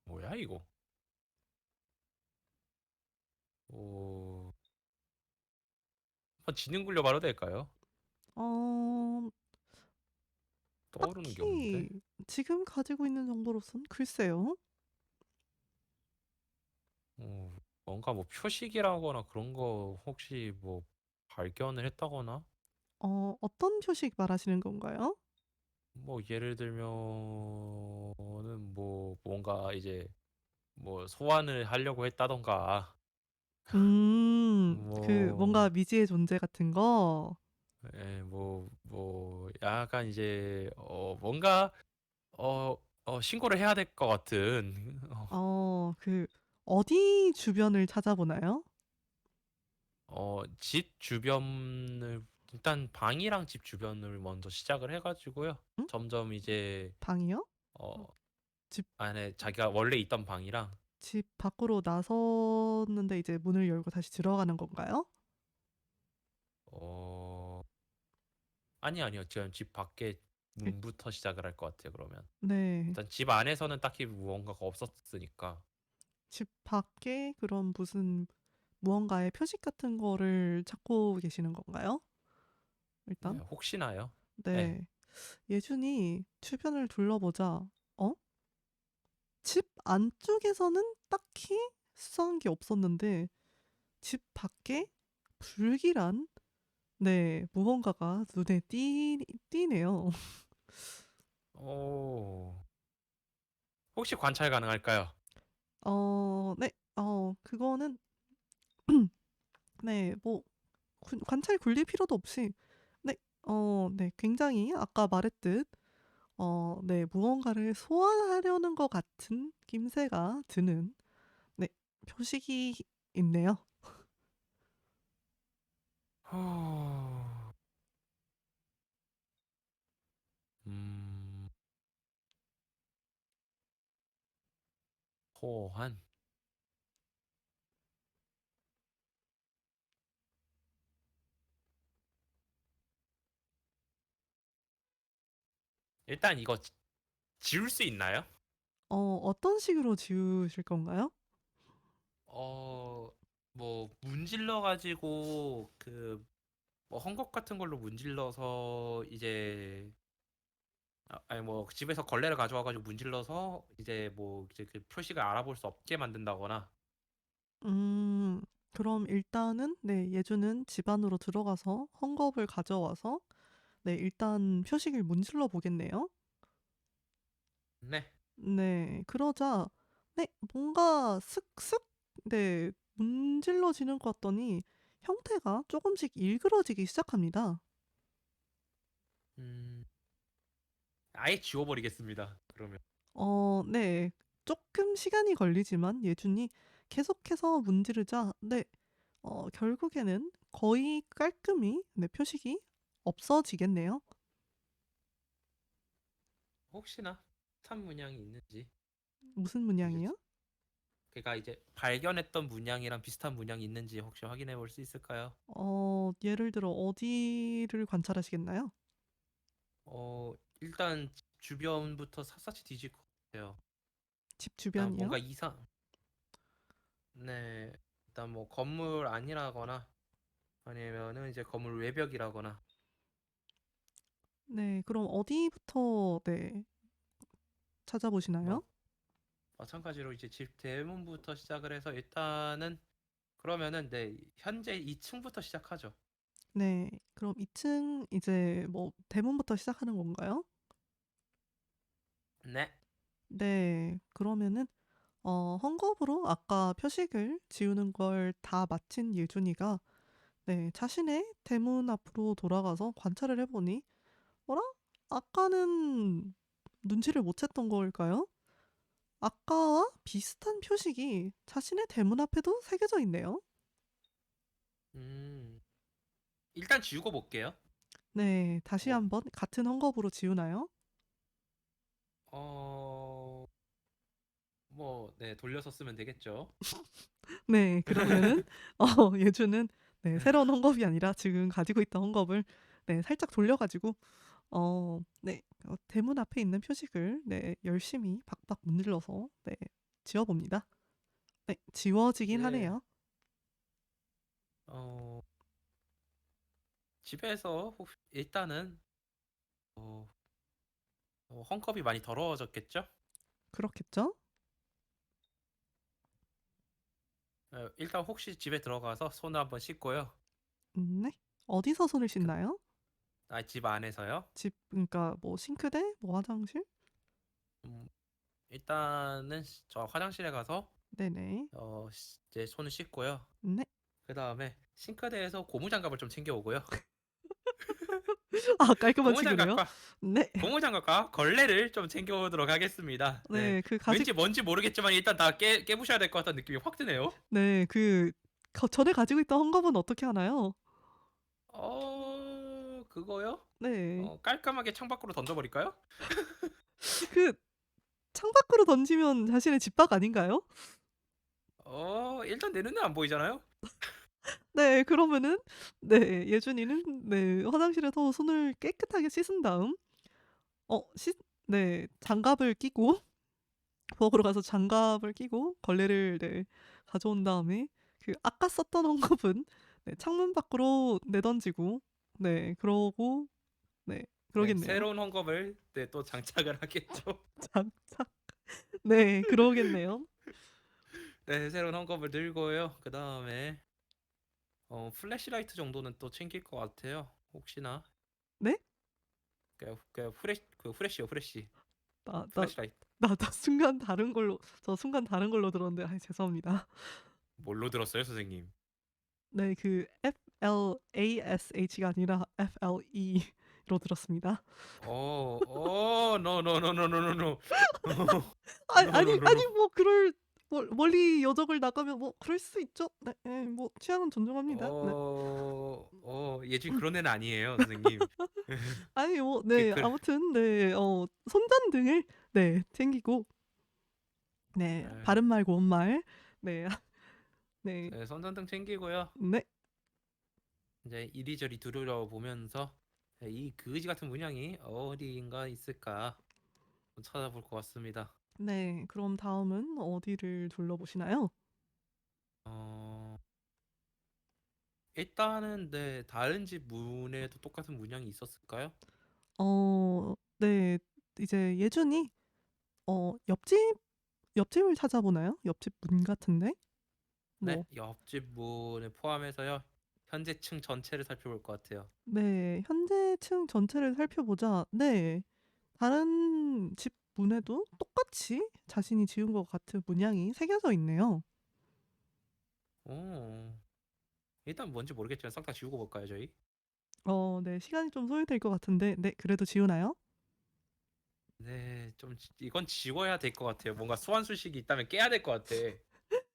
뭐야 이거? 오, 한번 지능 굴려 봐도 될까요? 어 떠오르는 게 없는데. 딱히 지금 가지고 있는 정보로선 글쎄요. 어, 뭔가 뭐 표식이라거나 그런 거 혹시 뭐 발견을 했다거나? 어떤 표식 말하시는 건가요? 뭐 예를 들면은 뭐 뭔가 이제 뭐 소환을 하려고 했다던가 그 뭐 뭔가 미지의 존재 같은 거? 뭐 약간 이제 뭔가 신고를 해야 될 것 같은 그 어디 주변을 찾아보나요? 집 주변을 일단 방이랑 집 주변을 먼저 시작을 해가지고요. 응? 점점 이제 방이요? 어, 집 안에 자기가 원래 있던 방이랑 집 밖으로 나섰는데 이제 문을 열고 다시 들어가는 건가요? 어 아니요 지금 집 밖에 일 문부터 시작을 할 것 같아요. 그러면 네. 일단 집 안에서는 딱히 무언가가 없었으니까 집 밖에 그런 무슨 무언가의 표식 같은 거를 찾고 계시는 건가요? 네, 일단? 혹시나요? 네. 네. 예준이 주변을 둘러보자 어? 집 안쪽에서는 딱히 수상한 게 없었는데 집 밖에 불길한 네 무언가가 눈에 띄네요. 오, 혹시 관찰 가능할까요? 네. 그거는 네 뭐 관찰 굴릴 필요도 없이 네 네 굉장히 아까 말했듯 네 무언가를 소환하려는 것 같은 낌새가 드는 네 표식이 있네요. 후, 음, 호환. 일단 이거 지울 수 있나요? 어떤 식으로 지우실 건가요? 뭐 문질러 가지고 그 뭐 헝겊 같은 걸로 문질러서 이제 아니 뭐 집에서 걸레를 가져와 가지고 문질러서 이제 뭐 이제 그 표식을 알아볼 수 없게 만든다거나. 음. 그럼 일단은 네 예주는 집 안으로 들어가서 헝겊을 가져와서 네 일단 표식을 문질러 보겠네요. 네. 네. 그러자 네 뭔가 슥슥 네 문질러지는 것 같더니 형태가 조금씩 일그러지기 시작합니다. 음. 아예 지워 버리겠습니다. 그러면. 네. 조금 시간이 걸리지만 예준이 계속해서 문지르자 네 결국에는 거의 깔끔히 네 표식이 없어지겠네요. 혹시나 비슷한 문양이 있는지 무슨 이제 문양이요? 걔가 이제 발견했던 문양이랑 비슷한 문양이 있는지 혹시 확인해 볼 수 있을까요? 예를 들어 어디를 관찰하시겠나요? 일단 집 주변부터 샅샅이 뒤질 것 같아요. 집 일단 주변이요? 뭔가 네, 일단 뭐 건물 안이라거나 아니면은 이제 건물 외벽이라거나. 네. 그럼 어디부터 네 찾아보시나요? 뭐 마찬가지로 이제 집 대문부터 시작을 해서 일단은 그러면은 네 현재 2층부터 시작하죠. 네. 그럼 2층 이제 뭐 대문부터 시작하는 건가요? 네. 네. 그러면은 헝겊으로 아까 표식을 지우는 걸 다 마친 예준이가 네 자신의 대문 앞으로 돌아가서 관찰을 해 보니 '어라? 아까는 눈치를 못 챘던 걸까요? 아까와 비슷한 표식이 자신의 대문 앞에도 새겨져 있네요.' 음. 일단 지우고 볼게요. 네. 다시 뭐 한번 같은 헝겊으로 지우나요? 어 뭐 네 돌려서 쓰면 되겠죠. 네. 그러면은 예주는 네 새로운 헝겊이 아니라 지금 가지고 있던 헝겊을 네 살짝 돌려 가지고 네 대문 앞에 있는 표식을 네 열심히 박박 문질러서 네 지워 봅니다. 네 지워지긴 네. 하네요. 어 집에서 일단은 어 헝겊이 많이 더러워졌겠죠? 그렇겠죠? 일단 혹시 집에 들어가서 손을 한번 씻고요. 네. 어디서 손을 그 씻나요? 집 안에서요. 집 그러니까 뭐 싱크대? 뭐 화장실? 음 일단은 저 화장실에 가서 네네. 이제 손을 씻고요. 네. 그다음에 싱크대에서 고무장갑을 좀 챙겨 오고요. 아 깔끔한 친구네요. 고무장갑과 네. 고무장갑과 걸레를 좀 챙겨 오도록 하겠습니다. 네. 네. 그 가지 왠지 뭔지 모르겠지만 일단 다 깨부셔야 될 것 같다는 느낌이 확 드네요. 네. 그 전에 가지고 있던 헝겊은 어떻게 하나요? 그거요? 네. 깔끔하게 창밖으로 던져 버릴까요? 그 창밖으로 던지면 자신의 집밖 아닌가요? 일단 내 눈에 안 보이잖아요. 네. 그러면은 네 예준이는 네 화장실에서 손을 깨끗하게 씻은 다음 씻 네 장갑을 끼고 부엌으로 가서 장갑을 끼고 걸레를 네 가져온 다음에 그 아까 썼던 헝겊은 네 창문 밖으로 내던지고 네 그러고 네 네. 그러겠네요. 새로운 헝겊을 네 또 장착을 하겠죠. 장착 네 그러겠네요. 네. 새로운 헝겊을 들고요. 그다음에 플래시라이트 정도는 또 챙길 것 같아요. 혹시나 네? 후레쉬요. 나 나 플래시라이트. 나 순간 다른 걸로 들었는데 아 죄송합니다. 뭘로 들었어요, 선생님? 네 그 FLASH가 아니라 FLE로 들었습니다. 노노노노노노노노. 아니 노노노노. 뭐 그럴 멀리 여적을 나가면 뭐 그럴 수 있죠. 네 예 뭐 취향은 존중합니다. 네. 예준이 그런 애는 아니에요, 선생님. 아니 뭐 그 네 그 아무튼 네 손전등을 네 챙기고 네 에, 바른 말 고운 말 네 네 네, 손전등 챙기고요. 네 이제 이리저리 두드려보면서 이 그지 같은 문양이 어디인가 있을까 찾아볼 것 같습니다. 네. 그럼 다음은 어디를 둘러보시나요? 어, 일단은 네, 다른 집 문에도 똑같은 문양이 네. 이제 예준이 옆집을 찾아보나요? 옆집 문 같은데? 네, 뭐 옆집 문을 포함해서요. 현재 층 전체를 살펴볼 것 같아요. 네. 현재 층 전체를 살펴보자 네. 다른 집 문에도 똑같이 자신이 지은 것 같은 문양이 새겨져 있네요. 오, 일단 뭔지 모르겠지만 싹 다 지우고 볼까요, 저희? 네. 시간이 좀 소요될 것 같은데 네 그래도 지우나요? 네, 이건 지워야 될 것 같아요. 뭔가 소환수식이 있다면 깨야 될 것 같아.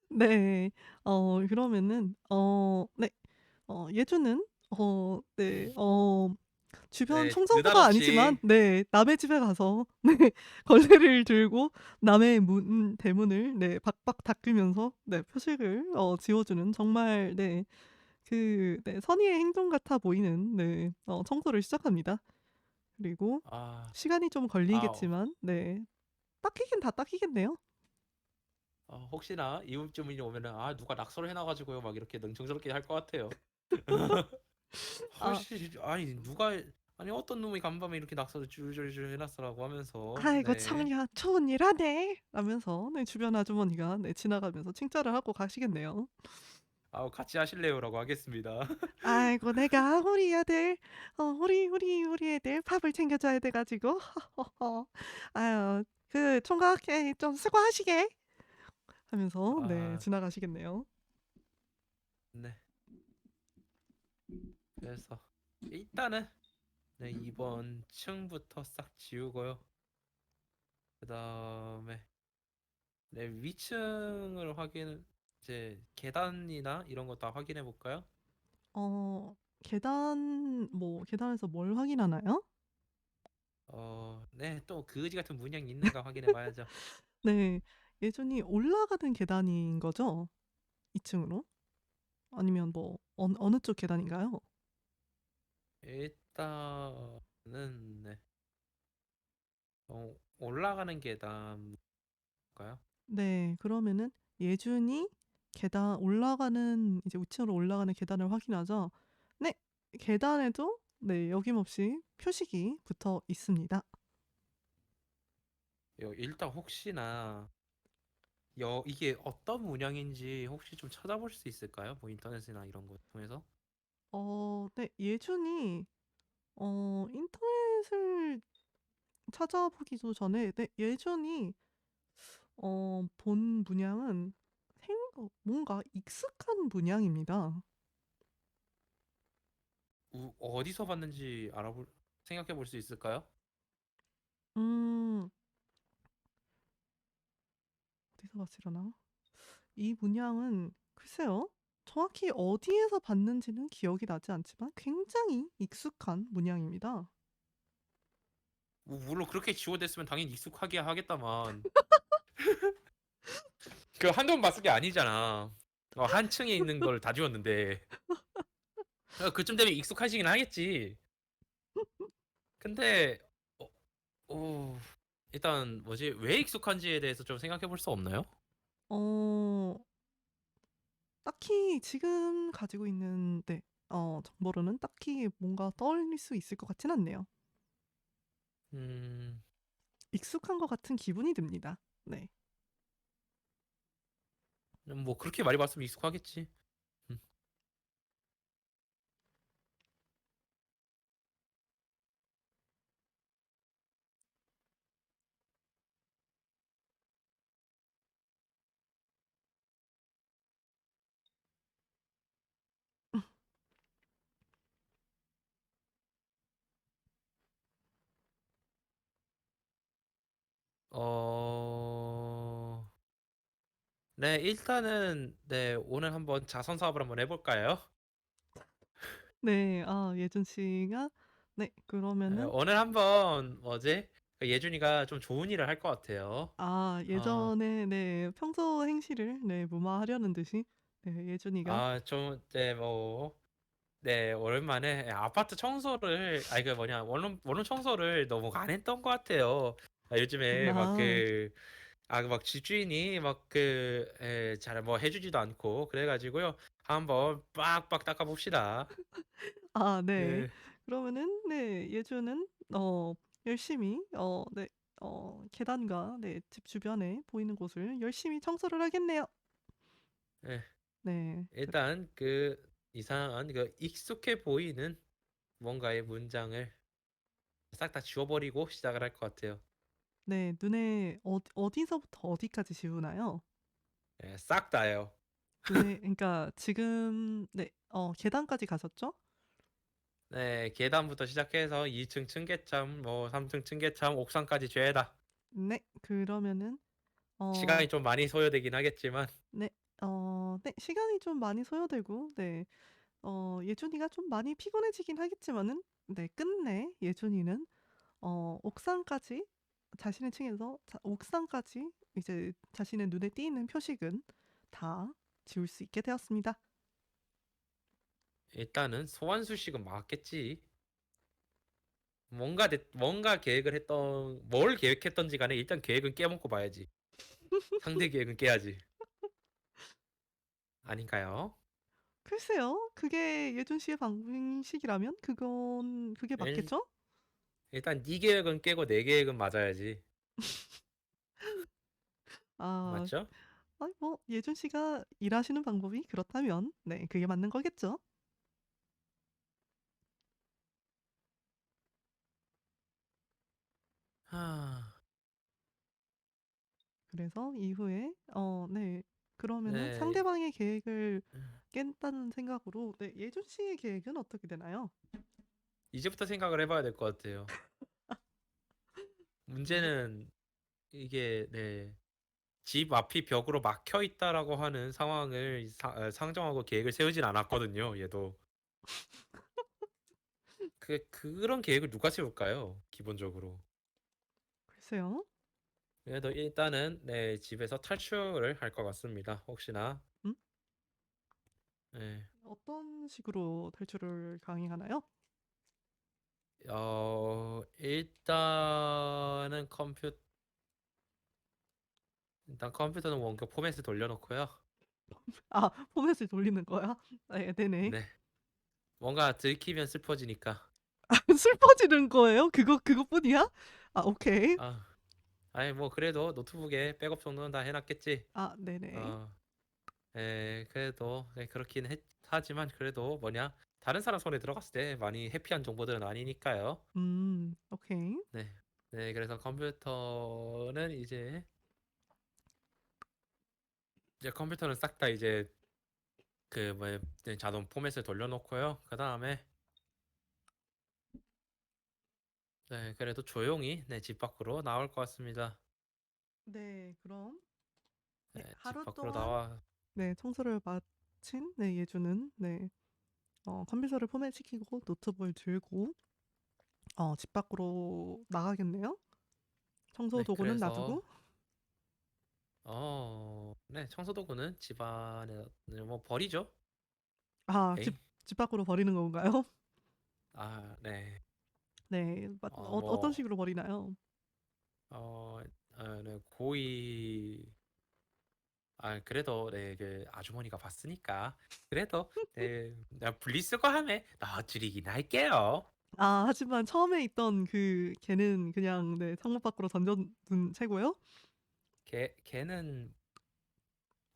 네. 그러면은 네. 예주는 네 주변 네, 청소부가 아니지만 느닷없이 네 남의 집에 가서 네 걸레를 들고 남의 대문을 네 박박 닦으면서 네 표식을 지워 주는 정말 네 네 선의의 행동 같아 보이는 네 청소를 시작합니다. 그리고 아, 시간이 좀 아, 걸리겠지만 네 닦이긴 다 닦이겠네요. 혹시나 이웃주민이 오면은 누가 낙서를 해놔가지고요 막 이렇게 능청스럽게 할 것 같아요. 아 아니 누가 아니 어떤 놈이 간밤에 이렇게 낙서를 줄줄줄 해놨어라고 하면서 "아이고 네. 청년 좋은 일 하네." 라면서 네 주변 아주머니가 네 지나가면서 칭찬을 하고 가시겠네요. 아 같이 하실래요라고 하겠습니다. "아이고 내가 우리 아들 우리 애들 밥을 챙겨 줘야 돼 가지고 아유 그 총각 좀 수고하시게." 하면서 네 아 지나가시겠네요. 네. 그래서 일단은 네 이번 층부터 싹 지우고요. 그다음에 네 위층을 확인 이제 계단이나 이런 거 다 확인해 볼까요? 어 계단에서 뭘 확인하나요? 네 또 그지 같은 문양이 있는가 확인해 봐야죠. 네. 예전이 올라가는 계단인 거죠? 2 층으로? 아니면 뭐 어느 쪽 계단인가요? 일단은 네. 올라가는 계단인가요? 네. 그러면은 예준이 계단 올라가는 이제 우층으로 올라가는 계단을 확인하죠. 네. 계단에도 네 여김없이 표식이 붙어 있습니다. 일단 혹시나 이게 어떤 문양인지 혹시 좀 찾아볼 수 있을까요? 뭐 인터넷이나 이런 거 통해서? 네. 예준이 인터넷을 찾아보기도 전에 네 예준이 본 문양은 뭔가 익숙한 문양입니다. 어디서 봤는지 생각해 볼 수 있을까요? 음 어디서 봤으려나? 이 문양은 글쎄요. 정확히 어디에서 봤는지는 기억이 나지 않지만 굉장히 익숙한 문양입니다. 물론 그렇게 지워댔으면 당연히 익숙하게 하겠다만 그 한두 번 봤을 게 아니잖아. 한 층에 있는 걸 다 지웠는데 그쯤 되면 익숙하시긴 하겠지. 근데 어, 어, 일단 뭐지 왜 익숙한지에 대해서 좀 생각해 볼 수 없나요? 어 딱히 지금 가지고 있는 네 정보로는 딱히 뭔가 떠올릴 수 있을 것 같진 않네요. 음, 익숙한 것 같은 기분이 듭니다. 네. 뭐 그렇게 많이 봤으면 익숙하겠지. 음. 어, 네 일단은 네 오늘 한번 자선 사업을 한번 해볼까요? 네. 예준 씨가 네 네, 그러면은 오늘 한번 뭐지 예준이가 좀 좋은 일을 할 것 같아요. 어, 예전에 네 평소 행실을 네 무마하려는 듯이 네 예준이가 좀, 네, 뭐, 네, 오랜만에 아파트 청소를, 그 뭐냐, 원룸 청소를 너무 안 했던 것 같아요. 요즘에 막 아. 막 집주인이 막 잘 뭐 해주지도 않고, 그래가지고요. 한번 빡빡 닦아봅시다. 네. 그, 그러면은 네 예주는 열심히 계단과 네 집 주변에 보이는 곳을 열심히 청소를 하겠네요. 예, 네. 일단 이상한 익숙해 보이는 뭔가의 문장을 싹 다 지워버리고 시작을 할 것 같아요. 네. 눈에 어디서부터 어디까지 지우나요? 예, 싹 다요. 눈에 그러니까 지금 네 계단까지 가셨죠? 네, 계단부터 시작해서 2층 층계참, 뭐 3층 층계참, 옥상까지 죄다. 네. 그러면은 어 시간이 좀 많이 소요되긴 하겠지만, 네. 네. 시간이 좀 많이 소요되고 네 예준이가 좀 많이 피곤해지긴 하겠지만은 네 끝내 예준이는 옥상까지 자신의 층에서 옥상까지 이제 자신의 눈에 띄는 표식은 다 지울 수 있게 되었습니다. 일단은 소환수식은 맞겠지. 뭔가 뭘 계획했던지 간에 일단 계획은 깨먹고 봐야지. 상대 계획은 깨야지. 아닌가요? 글쎄요. 그게 예준 씨의 방식이라면 그게 일, 맞겠죠? 일단 네 계획은 깨고 내 계획은 맞아야지. 아. 맞죠? 뭐 예준 씨가 일하시는 방법이 그렇다면 네 그게 맞는 거겠죠. 하, 그래서 이후에 네 그러면은 네. 상대방의 계획을 깬다는 생각으로 네 예준 씨의 계획은 어떻게 되나요? 이제부터 생각을 해봐야 될 것 같아요. 네. 문제는 이게 네. 집 앞이 벽으로 막혀 있다라고 하는 상황을 상정하고 계획을 세우진 않았거든요. 얘도 그런 계획을 누가 세울까요? 기본적으로. 글쎄요. 그래도 일단은 네 집에서 탈출을 할 것 같습니다. 혹시나 음? 네. 어떤 식으로 탈출을 강행하나요? 일단은 일단 컴퓨터는 원격 포맷을 돌려놓고요. 아 포맷을 돌리는 거야? 네 네네. 네 뭔가 들키면 슬퍼지니까. 슬퍼지는 거예요? 그것뿐이야? 아 오케이. 아 아니 뭐 그래도 노트북에 백업 정도는 다 해놨겠지. 아 네네. 어 그래도 네, 그렇긴 하지만 그래도 뭐냐 다른 사람 손에 들어갔을 때 많이 해피한 정보들은 아니니까요. 오케이. 네, 네 그래서 컴퓨터는 이제 컴퓨터는 싹 다 이제 뭐 자동 포맷을 돌려놓고요. 그 다음에 네 그래도 조용히 네 집 밖으로 나올 것 같습니다. 네 그럼 네 네, 집 하루 밖으로 동안 나와 네 청소를 마친 네 예주는 네 컴퓨터를 포맷시키고 노트북을 들고 집 밖으로 나가겠네요. 청소 네 도구는 그래서 놔두고. 네 청소도구는 집안에 뭐 버리죠. 아 에이 집 밖으로 버리는 건가요? 네. 네. 어떤 뭐 식으로 버리나요? 네, 고의 그래도 네, 그 아주머니가 봤으니까 그래도 네, 내가 분리수거함에 넣어드리긴 할게요. 하지만 처음에 있던 걔는 그냥 네 창문 밖으로 던져둔 채고요? 걔는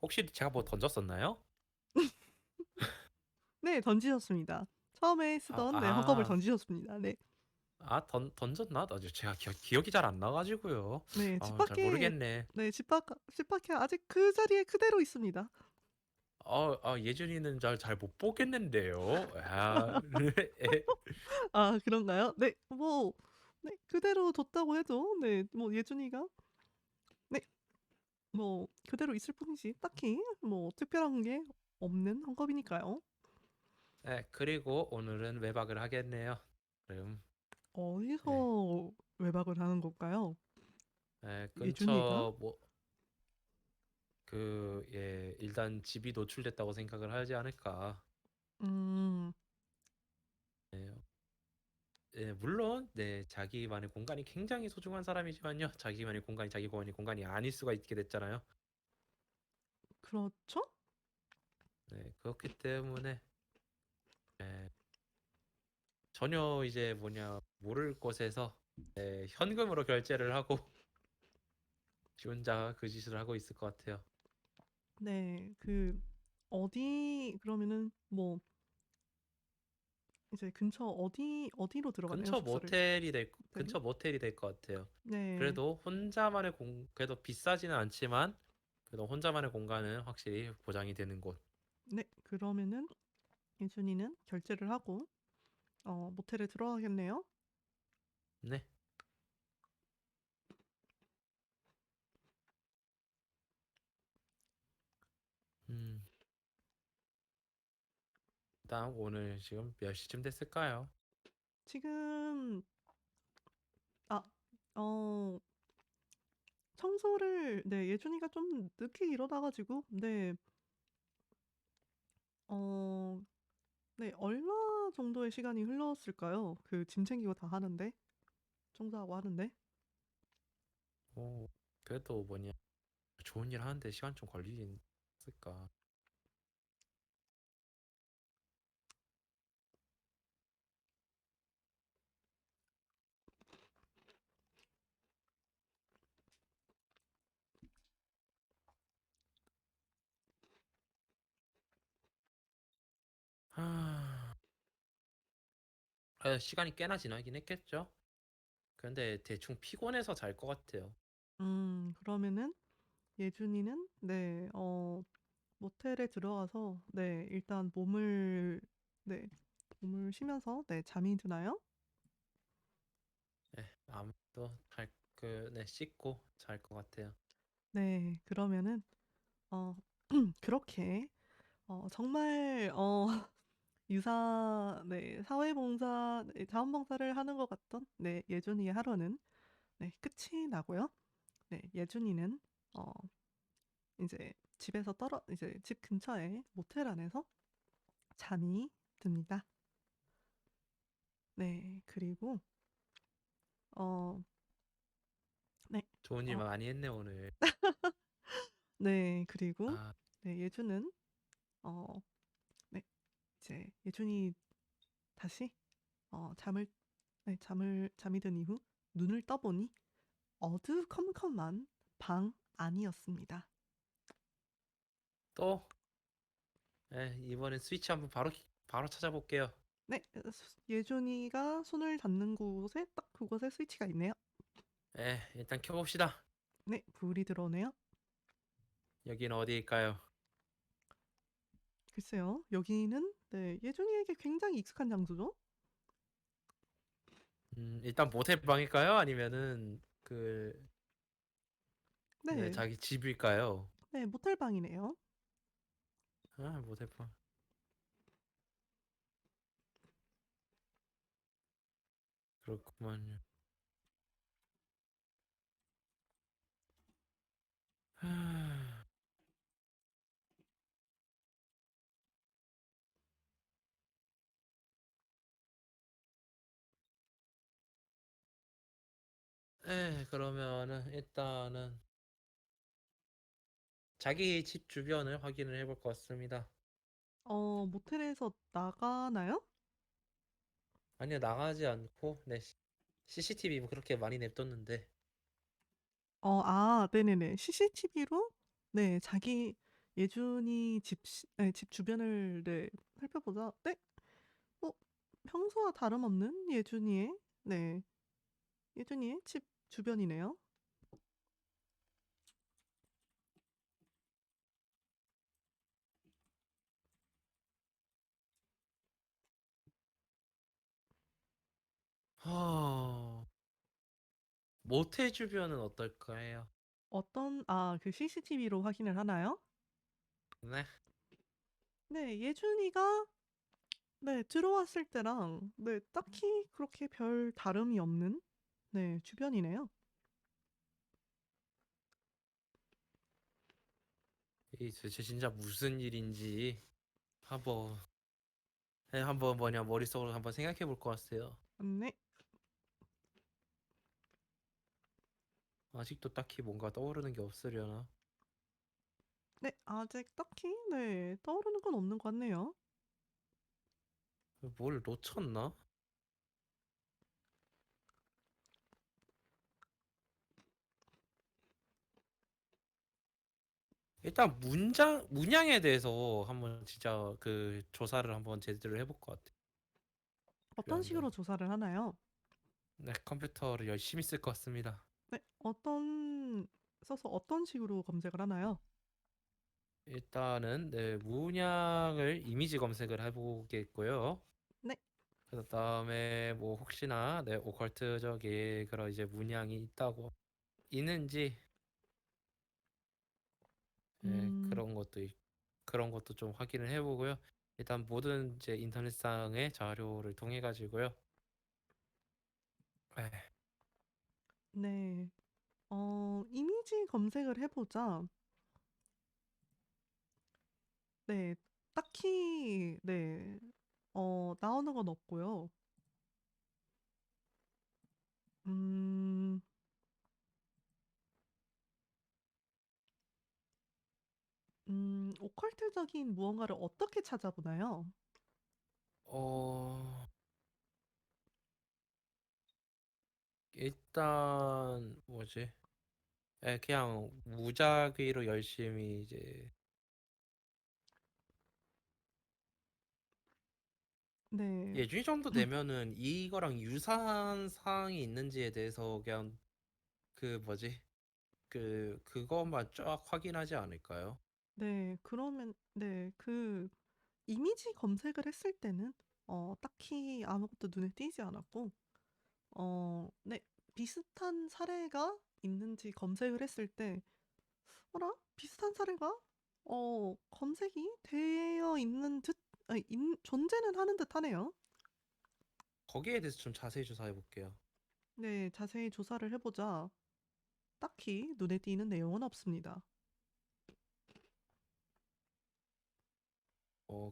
혹시 제가 뭐 던졌었나요? 네 던지셨습니다. 처음에 아, 쓰던 네 헝겊을 아, 던지셨습니다. 네. 던졌나? 제가 기억이 잘 안 나가지고요. 네. 집 잘 밖에 모르겠네. 네 집 밖에 아직 그 자리에 그대로 있습니다. 예준이는 잘 못 보겠는데요. 아 그런가요? 네. 네 그대로 뒀다고 해도 네 뭐 예준이가 네 뭐 그대로 있을 뿐이지 딱히 뭐 특별한 게 없는 헝겊이니까요. 네, 그리고 오늘은 외박을 하겠네요. 그럼 네, 어디서 외박을 하는 걸까요? 예준이가? 근처 뭐 일단 집이 노출됐다고 생각을 하지 않을까. 음 네, 물론, 네, 자기만의 공간이 굉장히 소중한 사람이지만요. 자기만의 공간이 자기 공간이 아닐 수가 있게 됐잖아요. 그렇죠? 네, 그렇기 때문에 네, 전혀 이제 뭐냐 모를 곳에서 네, 현금으로 결제를 하고 지 혼자 그 짓을 하고 있을 것 같아요. 네. 그러면은 뭐 이제 근처 어디로 들어가나요, 숙소를? 모텔이? 근처 모텔이 될 것 같아요. 네. 그래도 비싸지는 않지만 그래도 혼자만의 공간은 확실히 보장이 되는 곳. 네. 그러면은 예준이는 결제를 하고 모텔에 들어가겠네요. 네. 음, 일단 오늘 지금 몇 시쯤 됐을까요? 지금 아 어 청소를 네 예준이가 좀 늦게 일어나 가지고 네 어 네 얼마 정도의 시간이 흘렀을까요? 그 짐 챙기고 다 하는데 청소하고 하는데. 그래도 뭐냐 좋은 일 하는데 시간 좀 걸리긴 했을까. 하... 시간이 꽤나 지나긴 했겠죠. 근데 대충 피곤해서 잘 것 같아요. 그러면은 예준이는 네, 모텔에 들어가서 네, 일단 네, 몸을 쉬면서 네, 잠이 드나요? 네, 아무도 네, 씻고 잘 것 같아요. 네, 그러면은 어, 그렇게 정말 네, 사회봉사, 네, 자원봉사를 하는 것 같던 네, 예준이의 하루는 네, 끝이 나고요. 네, 예준이는 어, 이제 이제 집 근처에 모텔 안에서 잠이 듭니다. 네, 그리고 어, 네, 좋은 일 어, 많이 했네 오늘. 네, 그리고 아, 네, 예준은 어, 네, 이제 예준이 다시 잠을 네, 잠이 든 이후 눈을 떠보니 어두컴컴한 방 안이었습니다. 또 이번엔 스위치 한번 바로 찾아볼게요. 네, 예준이가 손을 닿는 곳에 딱 그곳에 스위치가 있네요. 일단 켜봅시다. 네, 불이 들어오네요. 여긴 어디일까요? 글쎄요, 여기는 네, 예준이에게 굉장히 익숙한 장소죠. 일단 모텔 방일까요? 아니면은 네, 네, 자기 집일까요? 네, 모텔 방이네요. 아, 모텔 방. 그렇구만요. 하... 그러면은 일단은 자기 집 주변을 확인을 해볼 것 같습니다. 모텔에서 나가나요? 아니요, 나가지 않고, 네, CCTV 뭐 그렇게 많이 냅뒀는데, 네네네. CCTV로 네, 예준이 네, 집 주변을 네, 살펴보자. 네, 어, 평소와 다름없는 네, 예준이의 집 주변이네요. 허... 모텔 주변은 어떨까요? 그 CCTV로 확인을 하나요? 네, 네, 예준이가 네, 들어왔을 때랑 네, 딱히 그렇게 별 다름이 없는 네, 주변이네요. 이 도대체 진짜 무슨 일인지 한번, 한번 머릿속으로 한번 생각해 볼 것 같아요. 네, 아직도 딱히 뭔가 떠오르는 게 없으려나? 네, 아직 딱히 네, 떠오르는 건 없는 것 같네요. 뭘 놓쳤나? 일단 문양에 대해서 한번 진짜 조사를 한번 제대로 해볼 것 같아. 어떤 필요한데. 식으로 조사를 하나요? 네, 컴퓨터를 열심히 쓸 것 같습니다. 네, 써서 어떤 식으로 검색을 하나요? 일단은 네, 문양을 이미지 검색을 해보겠고요. 네, 그다음에 뭐 혹시나 네, 오컬트적인 그런 이제 문양이 있는지 음, 그런 것도 좀 확인을 해보고요. 일단 모든 이제 인터넷상의 자료를 통해 가지고요. 네, 이미지 검색을 해보자. 네, 딱히 네, 나오는 건 없고요. 음, 오컬트적인 무언가를 어떻게 찾아보나요? 어, 일단 뭐지? 그냥 무작위로 열심히 이제 네. 예준이 정도 되면은 이거랑 유사한 사항이 있는지에 대해서 그냥 그 뭐지? 그것만 쫙 확인하지 않을까요? 네. 그러면 네. 이미지 검색을 했을 때는 딱히 아무것도 눈에 띄지 않았고 네. 비슷한 사례가 있는지 검색을 했을 때 '어라? 비슷한 사례가 검색이 되어 있는 듯 아니 존재는 하는 듯하네요.' 거기에 대해서 좀 자세히 조사해 볼게요. 네. 자세히 조사를 해 보자 딱히 눈에 띄는 내용은 없습니다.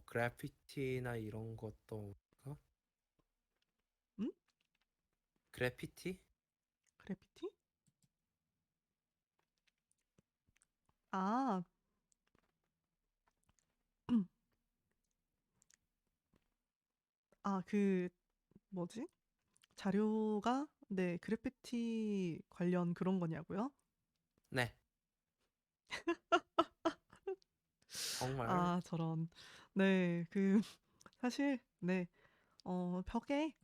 그래피티나 이런 것도 어? 음? 그래피티? 그래피티? 아. 뭐지? 자료가 네. 그래피티 관련 그런 거냐고요? 네. 정말 아 저런. 네. 사실 네. 벽에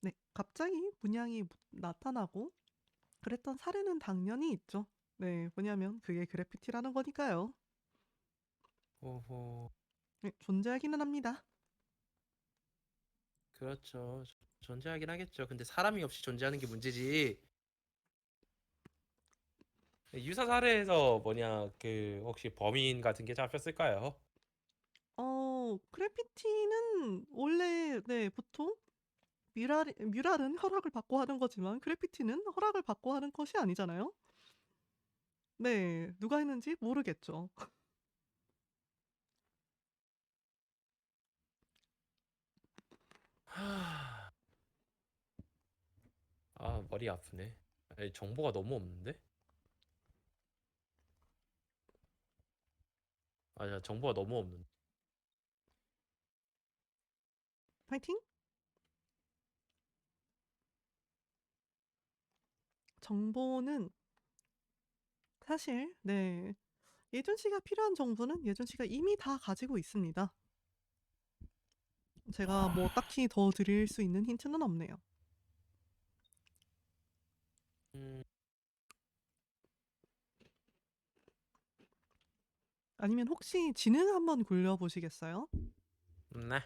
네. 갑자기 문양이 나타나고 그랬던 사례는 당연히 있죠. 네. 뭐냐면 그게 그래피티라는 거니까요. 오호. 네. 존재하기는 합니다. 그렇죠. 존재하긴 하겠죠. 근데 사람이 없이 존재하는 게 문제지. 유사 사례에서 뭐냐 혹시 범인 같은 게 잡혔을까요? 그래피티는 원래 네 보통 뮤랄은 허락을 받고 하는 거지만 그래피티는 허락을 받고 하는 것이 아니잖아요. 네. 누가 했는지 모르겠죠. 하... 아, 머리 아프네. 아니, 정보가 너무 없는데? 아, 정보가 너무 없는데. 파이팅. 정보는 사실 네. 예준 씨가 필요한 정보는 예준 씨가 이미 다 가지고 있습니다. 제가 뭐 딱히 더 드릴 수 있는 힌트는 없네요. 음, 아니면 혹시 지능 한번 굴려 보시겠어요? 네.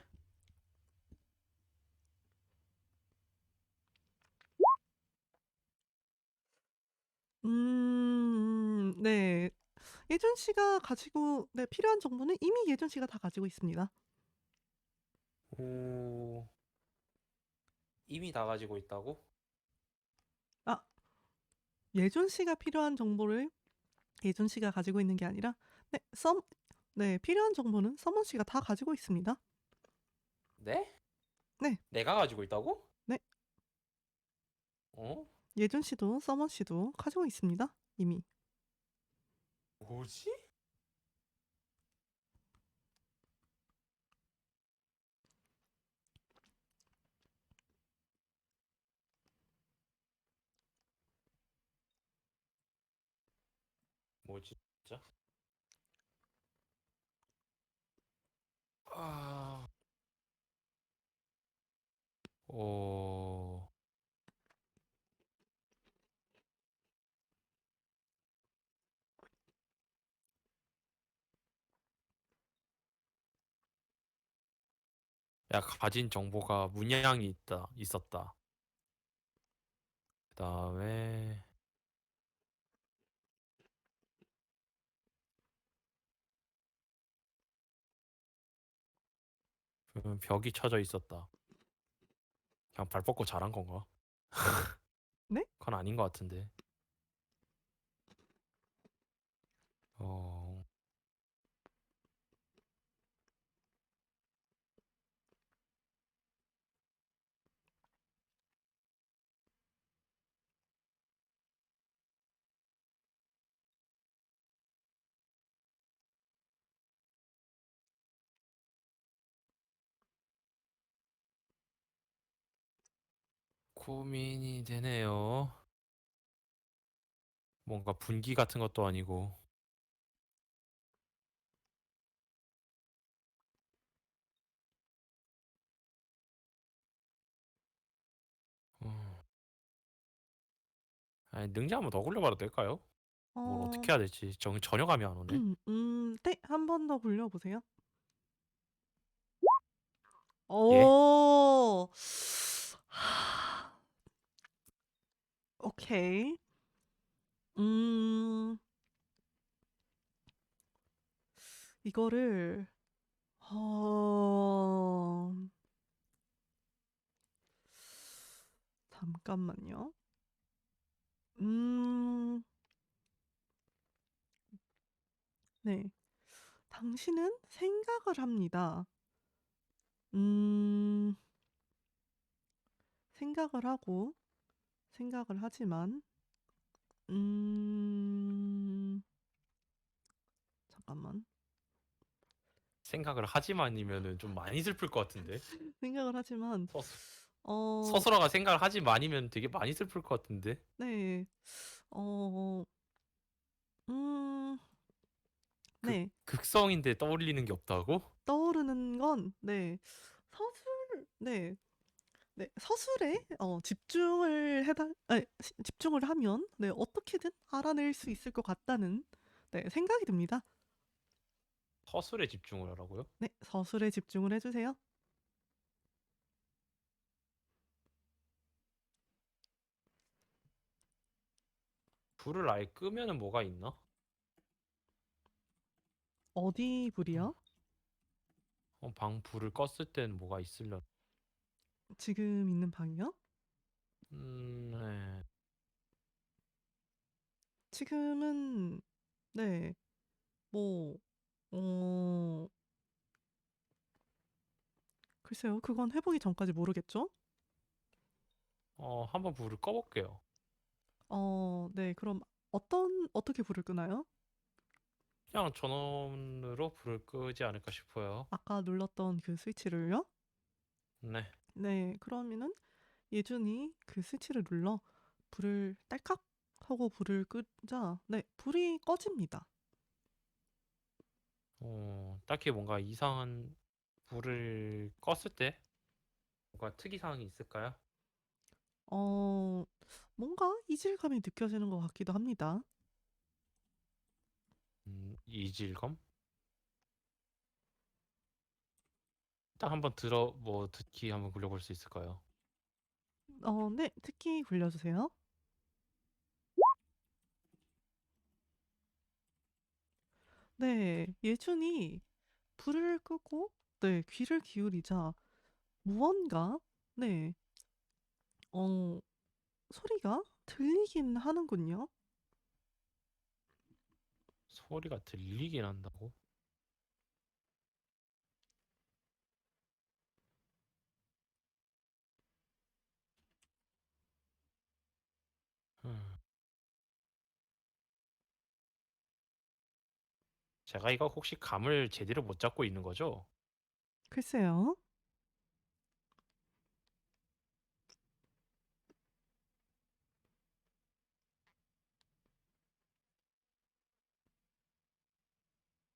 네. 예준 씨가 가지고 네 필요한 정보는 이미 예준 씨가 다 가지고 있습니다. 오, 이미 다 가지고 있다고? 아 예준 씨가 필요한 정보를 예준 씨가 가지고 있는 게 아니라 네 필요한 정보는 서먼 씨가 다 가지고 있습니다. 네? 네. 내가 가지고 있다고? 네. 어? 예준 씨도 서먼 씨도 가지고 있습니다, 이미. 뭐지? 뭐지, 진짜? 아, 어, 야, 가진 정보가 문양이 있었다. 그다음에 벽이 쳐져 있었다. 그냥 발 뻗고 자란 건가? 네? 그건 아닌 것 같은데. 어, 고민이 되네요. 뭔가 분기 같은 것도 아니고. 아니, 능지 한번 더 굴려봐도 될까요? 뭘 어, 어떻게 해야 될지 전혀 감이 안 오네. 네, 한 번 더 굴려보세요. 예? 오, 오케이. 음, 이거를, 어, 잠깐만요. 음, 네. 당신은 생각을 합니다. 음, 생각을 하고, 생각을 하지만, 음, 잠깐만. 생각을 하지만이면은 좀 많이 슬플 것 같은데. 생각을 하지만, 서스, 어, 서술어가 생각을 하지만이면 되게 많이 슬플 것 같은데. 네, 어, 음, 네. 극성인데 떠올리는 게 없다고? 떠오르는 건, 네, 네, 네, 서술에 집중을 하면, 네, 어떻게든 알아낼 수 있을 것 같다는, 네, 생각이 듭니다. 서술에 집중을 하라고요? 네, 서술에 집중을 해주세요. 불을 아예 끄면은 뭐가 있나? 어디 불이요? 방 불을 껐을 때는 뭐가 있으려. 지금 있는 방이요? 네. 지금은, 네, 뭐, 어, 글쎄요, 그건 해보기 전까지 모르겠죠? 한번 불을 꺼볼게요. 네, 그럼 어떻게 불을 끄나요? 그냥 전원으로 불을 끄지 않을까 싶어요. 아까 눌렀던 그 스위치를요? 네. 네, 그러면은 예준이 그 스위치를 눌러 불을 딸깍 하고 불을 끄자, 네, 불이 꺼집니다. 딱히 뭔가 이상한 불을 껐을 때 뭔가 특이사항이 있을까요? 어, 뭔가 이질감이 느껴지는 것 같기도 합니다. 이질감? 딱 한번 듣기 한번 굴려볼 수 있을까요? 네, 특히 굴려주세요. 네, 예준이 불을 끄고, 네, 귀를 기울이자 무언가, 네, 어, 소리가 들리긴 하는군요. 소리가 들리긴 한다고? 음, 제가 이거 혹시 감을 제대로 못 잡고 있는 거죠? 글쎄요.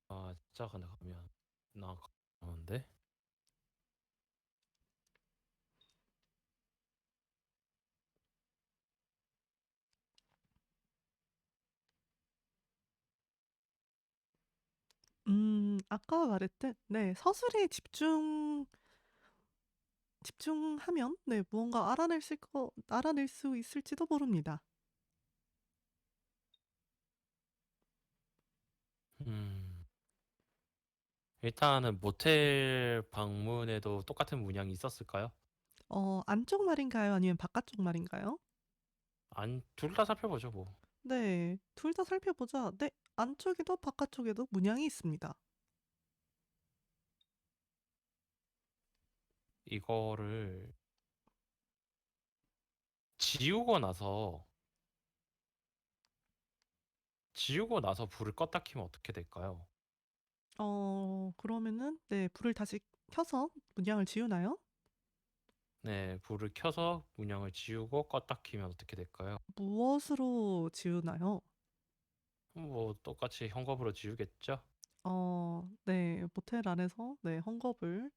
아, 진짜 가면 나 가는데? 아까 말했듯, 네, 서술에 집중하면, 네, 무언가 알아낼 수 있을지도 모릅니다. 음, 일단은 모텔 방문에도 똑같은 문양이 있었을까요? 안쪽 말인가요? 아니면 바깥쪽 말인가요? 둘 다 살펴보죠, 뭐. 네, 둘 다 살펴보자. 네, 안쪽에도 바깥쪽에도 문양이 있습니다. 이거를 지우고 나서 불을 껐다 키면 어떻게 될까요? 그러면은, 네, 불을 다시 켜서 문양을 지우나요? 네, 불을 켜서 문양을 지우고 껐다 키면 어떻게 될까요? 무엇으로 지우나요? 뭐 똑같이 헝겊으로 지우겠죠? 네, 모텔 안에서, 네, 헝겊을,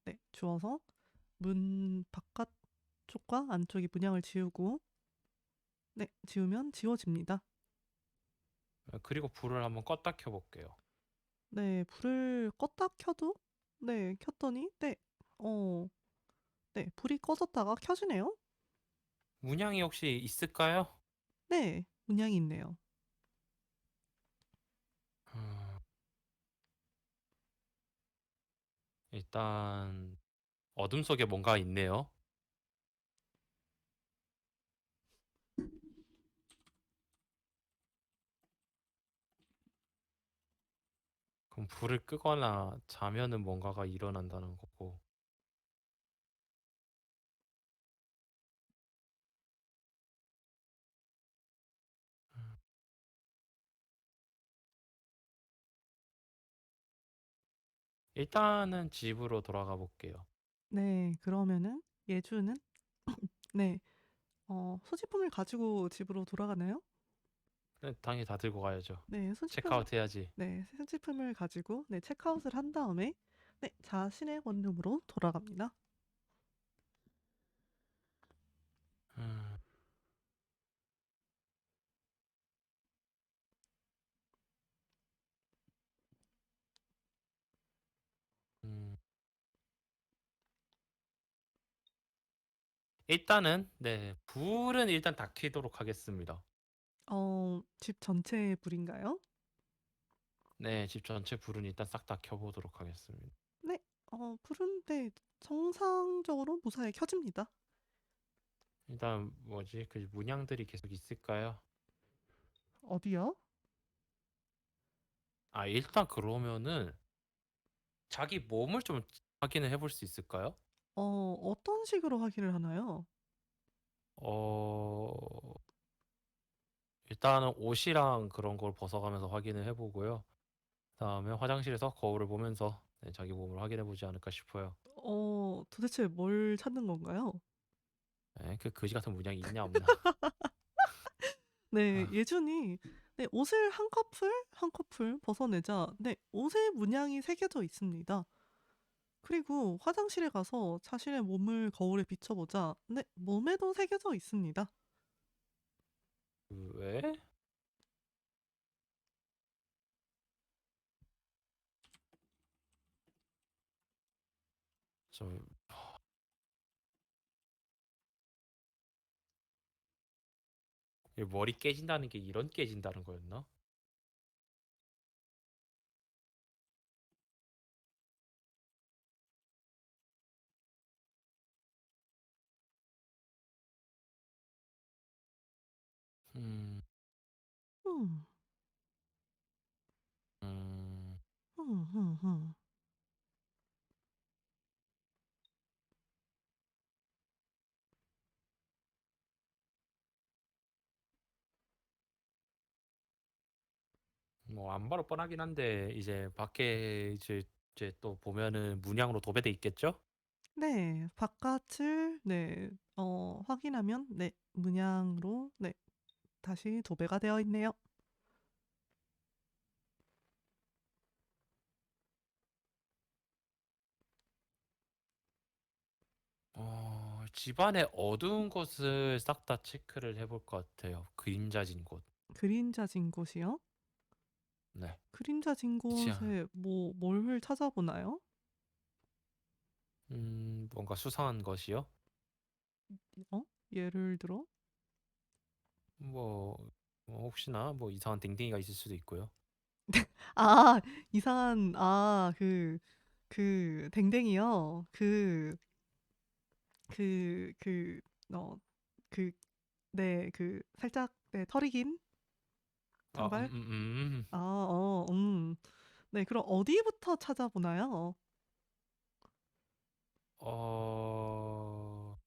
네, 주워서 문 바깥쪽과 안쪽이 문양을 지우고, 네, 지우면 지워집니다. 그리고 불을 한번 껐다 켜볼게요. 네, 불을 껐다 켜도 네, 켰더니 네, 어, 네, 불이 꺼졌다가 켜지네요. 문양이 혹시 있을까요? 네, 문양이 있네요. 음, 일단 어둠 속에 뭔가 있네요. 그럼 불을 끄거나 자면은 뭔가가 일어난다는 거고. 음, 일단은 집으로 돌아가 볼게요. 네, 그러면은 예주는 네, 소지품을 가지고 집으로 돌아가나요? 네, 당연히 다 들고 가야죠. 네, 체크아웃 해야지. 네, 소지품을 가지고 네, 체크아웃을 한 다음에 네, 자신의 원룸으로 돌아갑니다. 음, 음. 일단은 네, 불은 일단 다 켜도록 하겠습니다. 집 전체의 불인가요? 네, 집 전체 불은 일단 싹 다 켜보도록 하겠습니다. 네, 불은 네, 정상적으로 무사히 켜집니다. 일단 뭐지? 그 문양들이 계속 있을까요? 어디요? 아, 일단 그러면은 자기 몸을 좀 확인을 해볼 수 있을까요? 어떤 식으로 확인을 하나요? 어, 일단은 옷이랑 그런 걸 벗어가면서 확인을 해보고요. 그다음에 화장실에서 거울을 보면서 네, 자기 몸을 확인해 보지 않을까 싶어요. 도대체 뭘 찾는 건가요? 네, 그 거지 같은 문양이 있냐 없나? 네, 아, 예준이 네, 옷을 한 커플 벗어내자 네, 옷에 문양이 새겨져 있습니다. 그리고 화장실에 가서 자신의 몸을 거울에 비춰보자 네, 몸에도 새겨져 있습니다. 그 왜? 저 머리 깨진다는 게 이런 깨진다는 거였나? 음, 음, 음, 음, 음, 음. 뭐 안 봐도 뻔하긴 한데 이제 밖에 이제 또 보면은 문양으로 도배돼 있겠죠? 네, 바깥을 네, 확인하면 네, 문양으로 네, 다시 도배가 되어 있네요. 집안의 어두운 곳을 싹 다 체크를 해볼 것 같아요. 그림자진 곳. 그림자진 곳이요? 네. 그림자진 자, 곳에 뭘 찾아보나요? 뭔가 수상한 것이요? 예를 들어? 뭐, 혹시나 뭐 이상한 댕댕이가 있을 수도 있고요. 아, 이상한, 댕댕이요. 그, 그, 어, 그, 네, 살짝, 네, 털이 긴 아, 장발? 네, 그럼 어디부터 찾아보나요? 어,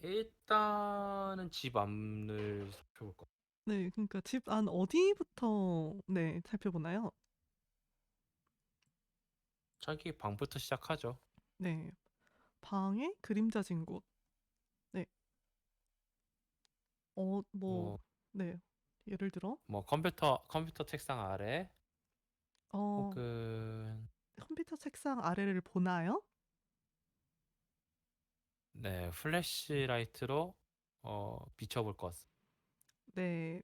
일단은 집 안을 살펴볼 것. 네, 그러니까 집 안 어디부터, 네, 살펴보나요? 자기 방부터 시작하죠. 네, 방에 그림자진 곳. 네, 어, 뭐, 뭐, 네, 예를 들어, 뭐 컴퓨터 책상 아래 어, 혹은 컴퓨터 책상 아래를 보나요? 네, 플래시라이트로 비춰볼 것 같습니다. 네.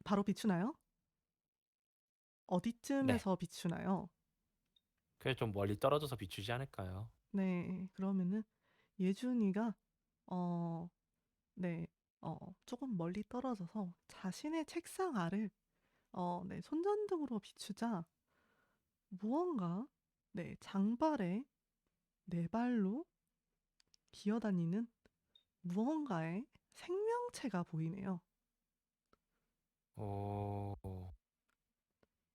바로 비추나요? 네, 어디쯤에서 비추나요? 그게 좀 멀리 떨어져서 비추지 않을까요? 네. 그러면은 예준이가 어, 네. 조금 멀리 떨어져서 자신의 책상 아래 네, 손전등으로 비추자 무언가 네, 장발에 네 발로 기어다니는 무언가의 생명체가 보이네요. 오,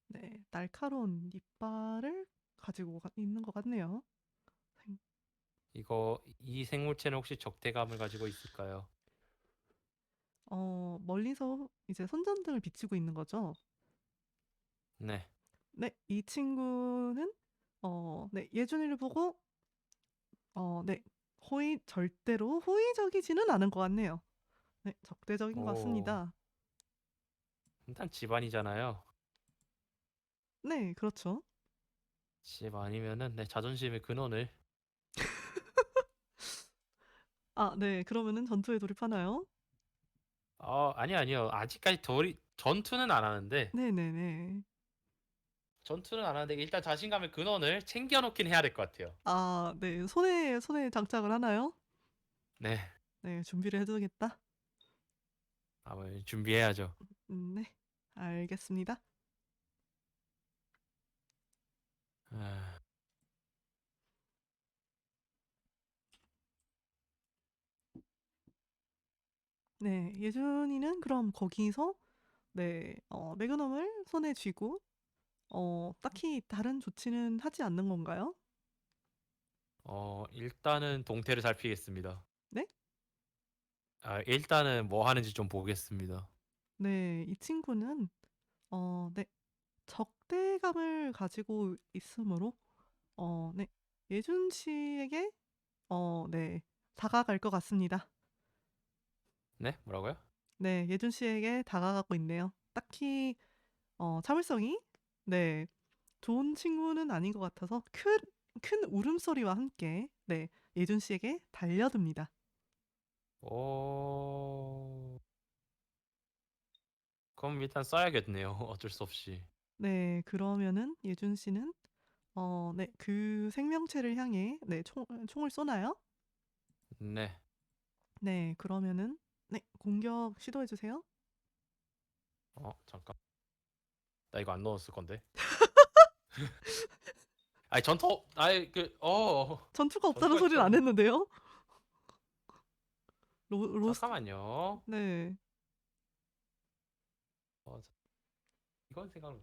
네, 날카로운 이빨을 가지고 있는 것 같네요. 생- 이 생물체는 혹시 적대감을 가지고 있을까요? 멀리서 이제 손전등을 비추고 있는 거죠. 네. 네, 이 친구는 네, 예준이를 보고 네, 절대로 호의적이지는 않은 것 같네요. 네, 적대적인 것 오, 같습니다. 일단 집안이잖아요. 네, 그렇죠. 집 아니면은 네, 자존심의 근원을. 아, 네, 그러면은 전투에 돌입하나요? 아니요. 아직까지 전투는 안 하는데 네네네. 일단 자신감의 근원을 챙겨놓긴 해야 될 것 같아요. 아, 네, 손에 장착을 하나요? 네, 네, 준비를 해두겠다. 준비해야죠. 네, 알겠습니다. 아, 네, 예준이는 그럼 거기서 네, 매그넘을 손에 쥐고 딱히 다른 조치는 하지 않는 건가요? 일단은 동태를 살피겠습니다. 네? 일단은 뭐 하는지 좀 보겠습니다. 네, 이 친구는 네, 적대감을 가지고 있으므로 네, 예준 씨에게 네, 다가갈 것 같습니다. 네? 뭐라고요? 네, 예준 씨에게 다가가고 있네요. 딱히 참을성이 네, 좋은 친구는 아닌 것 같아서 큰 울음소리와 함께 네, 예준 씨에게 달려듭니다. 오, 그럼 일단 써야겠네요. 어쩔 수 없이. 네, 그러면은 예준 씨는 네, 그 생명체를 향해 네, 총을 쏘나요? 네. 네, 그러면은 네, 공격 시도해 주세요. 잠깐. 나 이거 안 넣었을 건데. 아니 전투가 없다는 전투가 소리는 안 있었네. 했는데요. 로스트 잠깐만요. 네. 어, 이건 생각나.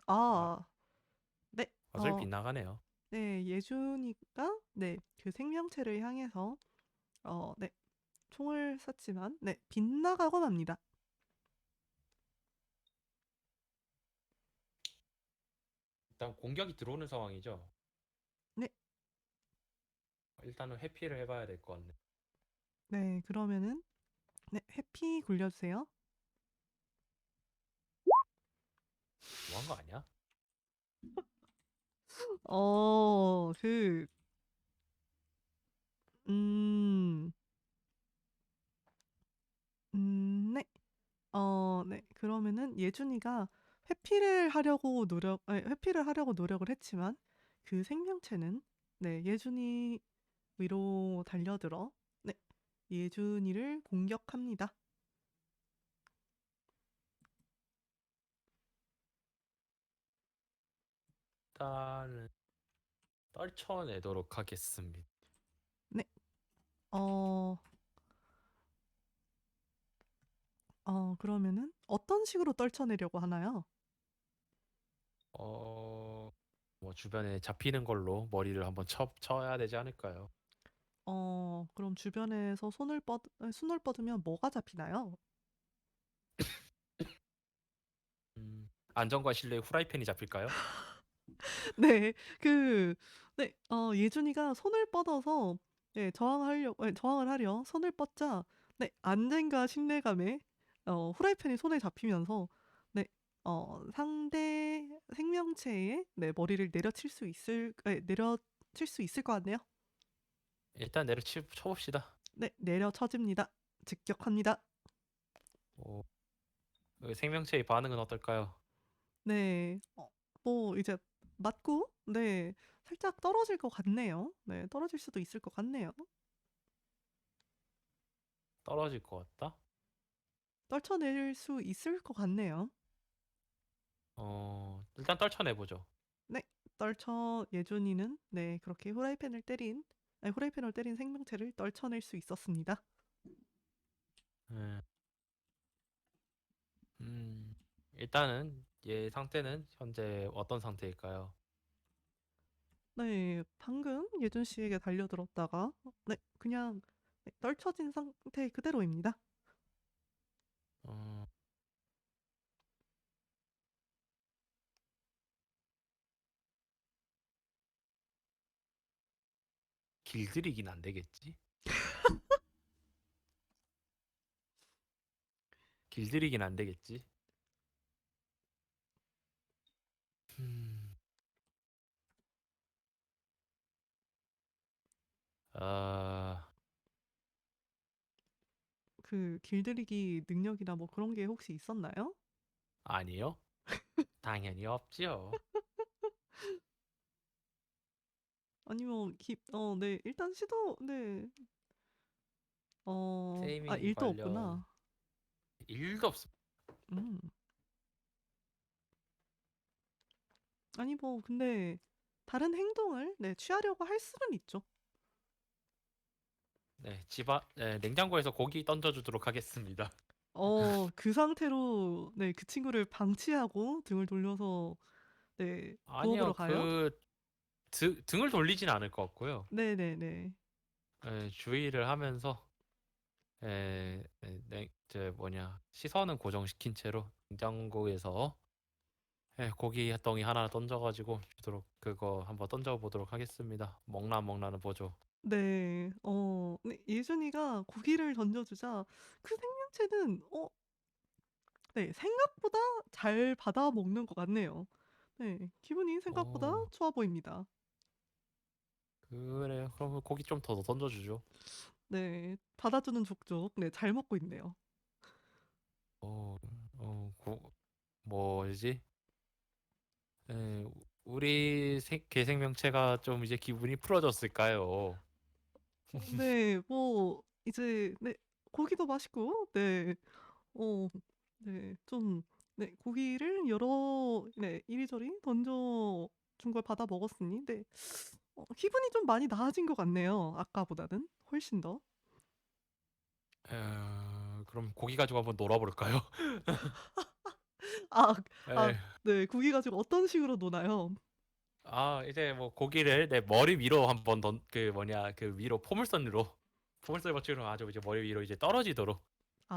아, 아, 네. 어차피 빗나가네요. 네, 예준이가 네, 그 생명체를 향해서 네, 총을 쐈지만 네, 빗나가고 맙니다. 일단 공격이 들어오는 상황이죠. 네. 일단은 회피를 해봐야 될 것 같네. 네, 그러면은 네, 해피 굴려 주세요. 너무한 거 아니야? 어, 음, 네. 네. 그러면은 예준이가 회피를 하려고 노력을 했지만 그 생명체는 네, 예준이 위로 달려들어 네, 예준이를 공격합니다. 일단은 떨쳐내도록 하겠습니다. 네. 어, 그러면은 어떤 식으로 떨쳐내려고 하나요? 어, 뭐 주변에 잡히는 걸로 머리를 한번 쳐야 되지 않을까요? 그럼 주변에서 손을 뻗으면 뭐가 잡히나요? 안전과 신뢰의 후라이팬이 잡힐까요? 네. 그 네. 예준이가 손을 뻗어서 네 저항을 하려 손을 뻗자 네 안정과 신뢰감에 후라이팬이 손에 잡히면서 네 상대 생명체의 네 머리를 내려칠 수 있을 것 같네요. 일단 쳐봅시다. 네. 내려쳐집니다. 직격합니다. 뭐 그 생명체의 반응은 어떨까요? 네. 뭐 이제 맞고 네 살짝 떨어질 것 같네요. 네. 떨어질 수도 있을 것 같네요. 떨어질 것 같다? 떨쳐낼 수 있을 것 같네요. 일단 떨쳐내보죠. 네. 떨쳐 예준이는 네 그렇게 후라이팬을 때린 생명체를 떨쳐낼 수 있었습니다. 예. 일단은 얘 상태는 현재 어떤 상태일까요? 네. 방금 예준 씨에게 달려들었다가 네 그냥 네, 떨쳐진 상태 그대로입니다. 어, 길들이긴 안 되겠지? 길들이긴 안 되겠지? 음, 아, 그 길들이기 능력이나 뭐 그런 게 혹시 있었나요? 아니요? 당연히 없지요. 아니면 네 일단 시도 네. 테이밍 일도 관련 없구나. 일도 없습니다. 음. 아니 뭐 근데 다른 행동을 네 취하려고 할 수는 있죠. 네, 네, 냉장고에서 고기 던져주도록 하겠습니다. 그 상태로 네 그 친구를 방치하고 등을 돌려서 네 부엌으로 아니요, 가요? 등을 돌리진 않을 것 같고요. 네네네. 주의를 하면서 시선은 고정시킨 채로 냉장고에서 고기 덩이 하나 던져가지고 주도록 그거 한번 던져보도록 하겠습니다. 먹나 안 먹나는 보죠. 네. 네 예준이가 고기를 던져주자 그 생명체는 네 생각보다 잘 받아 먹는 것 같네요. 네. 기분이 생각보다 오, 좋아 보입니다. 그래요. 그럼 고기 좀 더 던져주죠. 네. 받아주는 족족 네 잘 먹고 있네요. 어, 뭐지? 에, 우리 개생명체가 좀 이제 기분이 풀어졌을까요? 네. 뭐 이제 네 고기도 맛있고 네. 어 네 좀 네 고기를 이리저리 던져 준 걸 받아 먹었으니 네 기분이 좀 많이 나아진 것 같네요, 아까보다는 훨씬 더. 그럼 고기 가지고 한번 놀아볼까요? 아 에, 네. 고기 가지고 어떤 식으로 노나요? 이제 뭐 고기를 내 머리 위로 한번 그 위로 포물선 버치로 아주 이제 머리 위로 이제 떨어지도록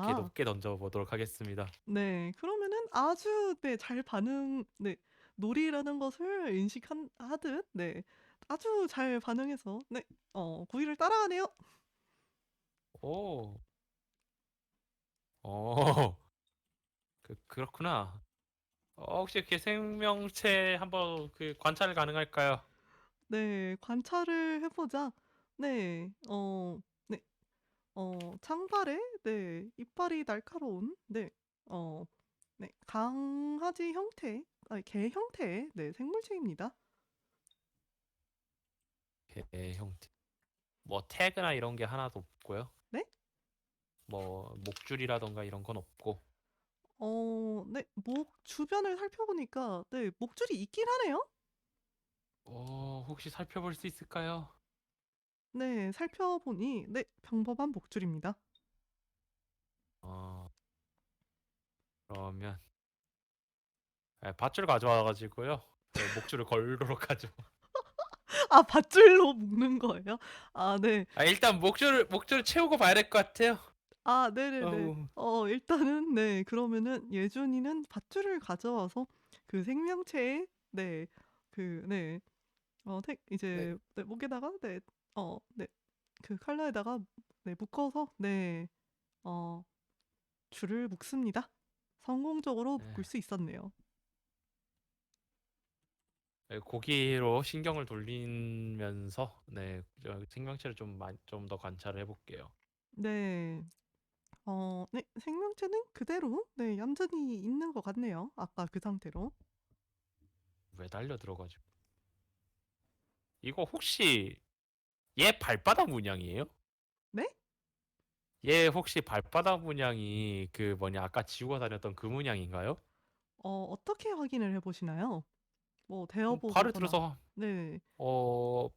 이렇게 아 높게 던져 보도록 하겠습니다. 네. 그러면은 아주 네 잘 반응 네 놀이라는 것을 인식한 하듯 네 아주 잘 반응해서 네 고기를 따라가네요. 오, 어, 그렇구나. 혹시 이렇게 생명체 한번 그 관찰 가능할까요? 네. 관찰을 해 보자 네 네 창발에 네 이빨이 날카로운 네 어 강아지 형태 아니 개 형태의 네 생물체입니다. 형태. 뭐 태그나 이런 게 하나도 없고요. 네? 뭐 목줄이라던가 이런 건 없고. 네. 목 주변을 살펴보니까 네 목줄이 있긴 하네요. 혹시 살펴볼 수 있을까요? 네. 살펴보니 네 평범한 목줄입니다. 어, 그러면 밧줄 가져와 가지고요. 목줄을 걸도록 하죠. 아 밧줄로 묶는 거예요? 아 네. 일단 목줄을 채우고 봐야 될 것 같아요. 아 네네네. 어우, 일단은 네 그러면은 예준이는 밧줄을 가져와서 그 생명체의 네 그 네 네. 이제 네, 목에다가 네, 그 칼라에다가 네, 묶어서 네, 어, 줄을 묶습니다. 성공적으로 네. 묶을 수 있었네요. 네, 고기로 신경을 돌리면서 네, 저 생명체를 좀 더 관찰을 해볼게요. 네, 네, 생명체는 그대로 네, 얌전히 있는 것 같네요. 아까 그 상태로. 왜 달려 들어가지고? 이거 혹시 얘 발바닥 문양이에요? 네? 얘 혹시 발바닥 문양이 그 뭐냐 아까 지우고 다녔던 그 문양인가요? 어떻게 확인을 해보시나요? 뭐 발을 대어보거나. 들어서 네,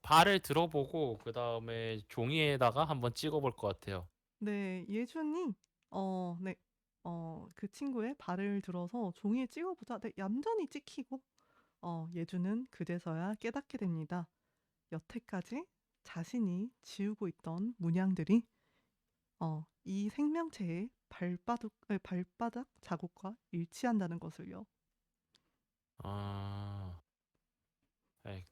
발을 들어보고 그 다음에 종이에다가 한번 찍어볼 것 같아요. 네, 예준이 네, 그 친구의 발을 들어서 종이에 찍어보자. 네, 얌전히 찍히고 예주는 그제서야 깨닫게 됩니다. 여태까지 자신이 지우고 있던 문양들이 이 생명체의 발바닥 자국과 일치한다는 것을요. 아, 에이,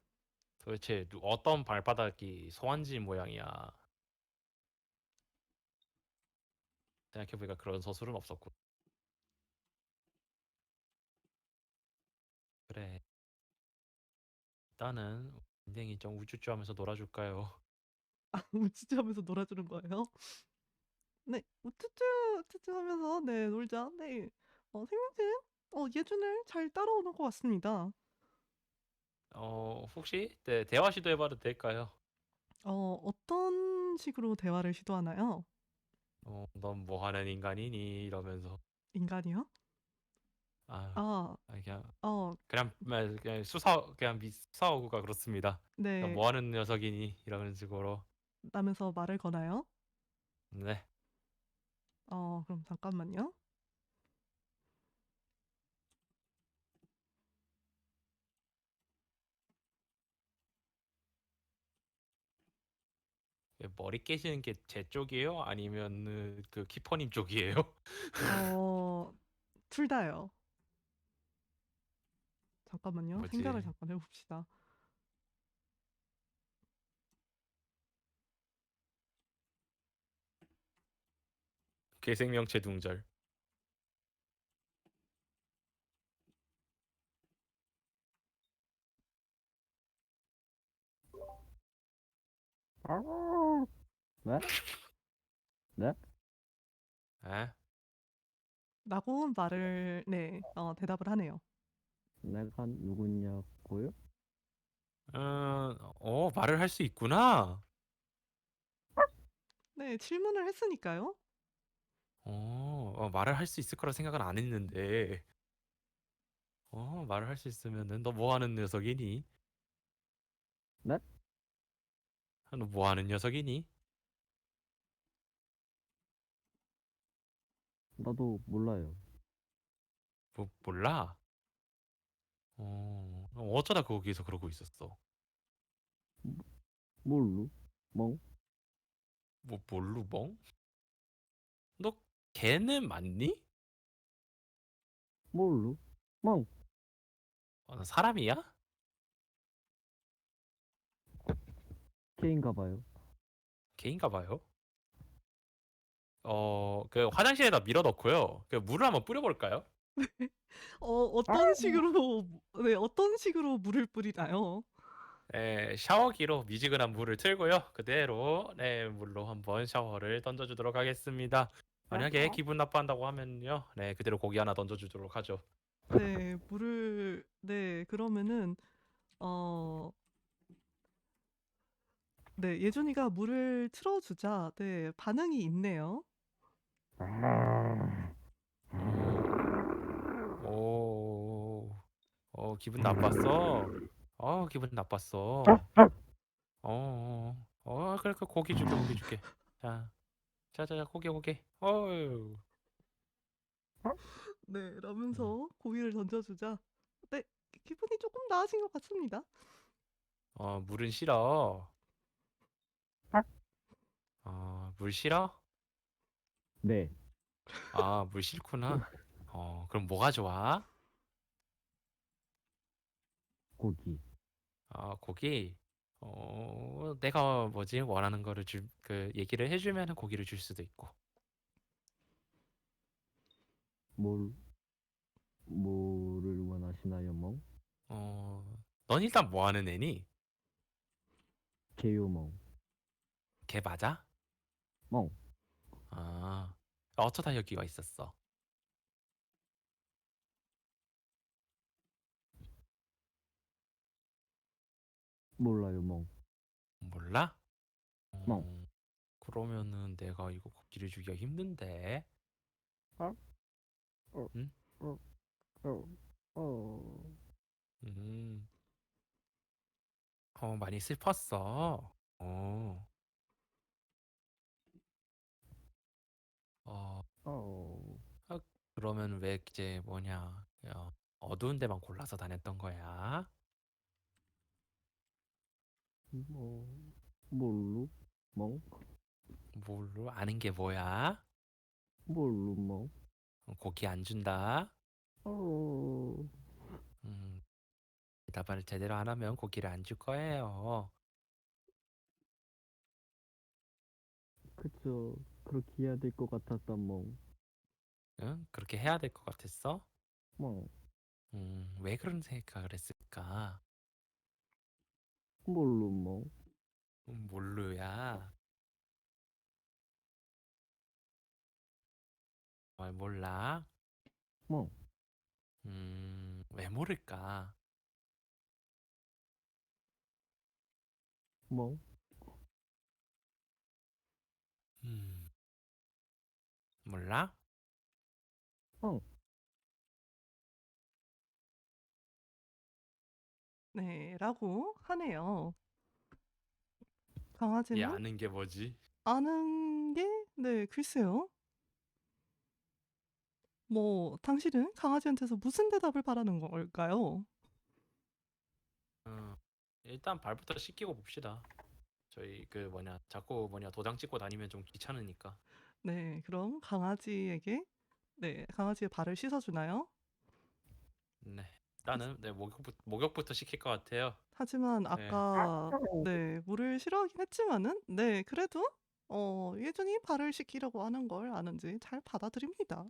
도대체 어떤 발바닥이 소환지 모양이야? 생각해보니까 그런 서술은 없었고. 그래, 일단은 인생이 좀 우쭈쭈하면서 놀아줄까요? 우쭈쭈 하면서 놀아주는 거예요. 네, 우쭈쭈, 우쭈쭈 하면서 네, 놀자. 네, 생명체, 예준을 잘 따라오는 것 같습니다. 혹시 네, 대화 시도해봐도 될까요? 어떤 식으로 대화를 시도하나요? 넌 뭐 하는 인간이니? 이러면서 인간이요? 아, 아, 그냥 어, 그냥 수사어구가 그렇습니다. 넌 네, 뭐 하는 녀석이니? 이런 식으로. 라면서 말을 거나요? 네. 그럼 잠깐만요. 머리 깨지는 게 제 쪽이에요? 아니면 그 키퍼님 쪽이에요? 어, 둘 다요. 잠깐만요. 생각을 뭐지? 잠깐 해봅시다. 괴생명체 둥절. 네? 네? 에? 라고 말을, 네, 대답을 하네요. 내가 누구냐고요? 말을 할 수 있구나. 네, 질문을 했으니까요. 말을 할 수 있을 거라 생각은 안 했는데. 말을 할 수 있으면은 너 뭐 하는 녀석이니? 네? 너 뭐 하는 녀석이니? 나도 몰라요. 뭐 몰라. 어쩌다 거기서 그러고 있었어. 뭘로? 멍? 뭐 뭘로 멍? 너 걔는 맞니? 뭘로? 멍! 너 사람이야? 개인가 봐요. 걔인가 봐요. 그 화장실에다 밀어 넣고요. 그 물을 한번 뿌려볼까요? 어떤 식으로, 네, 어떤 식으로 물을 뿌리나요? 샤워기로 미지근한 물을 틀고요. 그대로 네, 물로 한번 샤워를 던져주도록 하겠습니다. 만약에 기분 나빠한다고 하면요, 네, 그대로 고기 하나 던져주도록 하죠. 네, 네, 그러면은, 어, 네, 예준이가 물을 틀어주자, 네, 반응이 있네요. 어, 오, 기분 나빴어? 기분 나빴어. 그래, 그 고기 줄게, 고기 줄게. 자, 자, 고기. 어유, 네, 음. 라면서 고기를 던져주자. 네, 기분이 조금 나아진 것 같습니다. 물은 싫어. 물 싫어? 네, 물 싫구나. 그럼 뭐가 좋아? 고기. 아, 고기. 내가 뭐지 원하는 거를 그 얘기를 해주면 고기를 줄 수도 있고. 뭘, 뭐를 원하시나요, 멍? 어, 넌 일단 뭐 하는 애니? 개요, 멍. 걔 맞아? 멍. 아, 어쩌다 여기가 있었어? 몰라요, 멍. 몰라? 멍. 그러면은 내가 이거 고기를 주기가 힘든데. 어? 어, 응? 어, 어, 어. 음, 많이 슬펐어. 어, 어, 아, 그러면 왜 이제 뭐냐, 어두운 데만 골라서 다녔던 거야? 뭐, 뭘로? 멍? 뭘로 아는 게 뭐야? 뭘로, 멍? 고기 안 준다. 어, 음, 대답을 제대로 안 하면 고기를 안 줄 거예요. 그쵸. 그렇게 해야 될 것 같았다, 멍. 응? 그렇게 해야 될 것 같았어? 멍. 왜 그런 생각을 했을까? 뭘로, 멍? 몰루야. 몰라. 멍. 왜 모를까? 멍. 음, 몰라? 멍. 네, 라고 하네요. 얘 강아지는 아는 게 뭐지? 아는 게, 네, 글쎄요. 뭐, 당신은 강아지한테서 무슨 대답을 바라는 걸까요? 어, 일단 발부터 씻기고 봅시다. 저희 그 뭐냐 자꾸 뭐냐 도장 찍고 다니면 좀 귀찮으니까. 네, 그럼 강아지에게, 네, 강아지의 발을 씻어주나요? 네. 일단은 네, 목욕부터 시킬 것 같아요. 하지만 네. 아까, 네, 물을 싫어하긴 했지만은, 네, 그래도, 예준이 발을 씻기려고 하는 걸 아는지 잘 받아들입니다.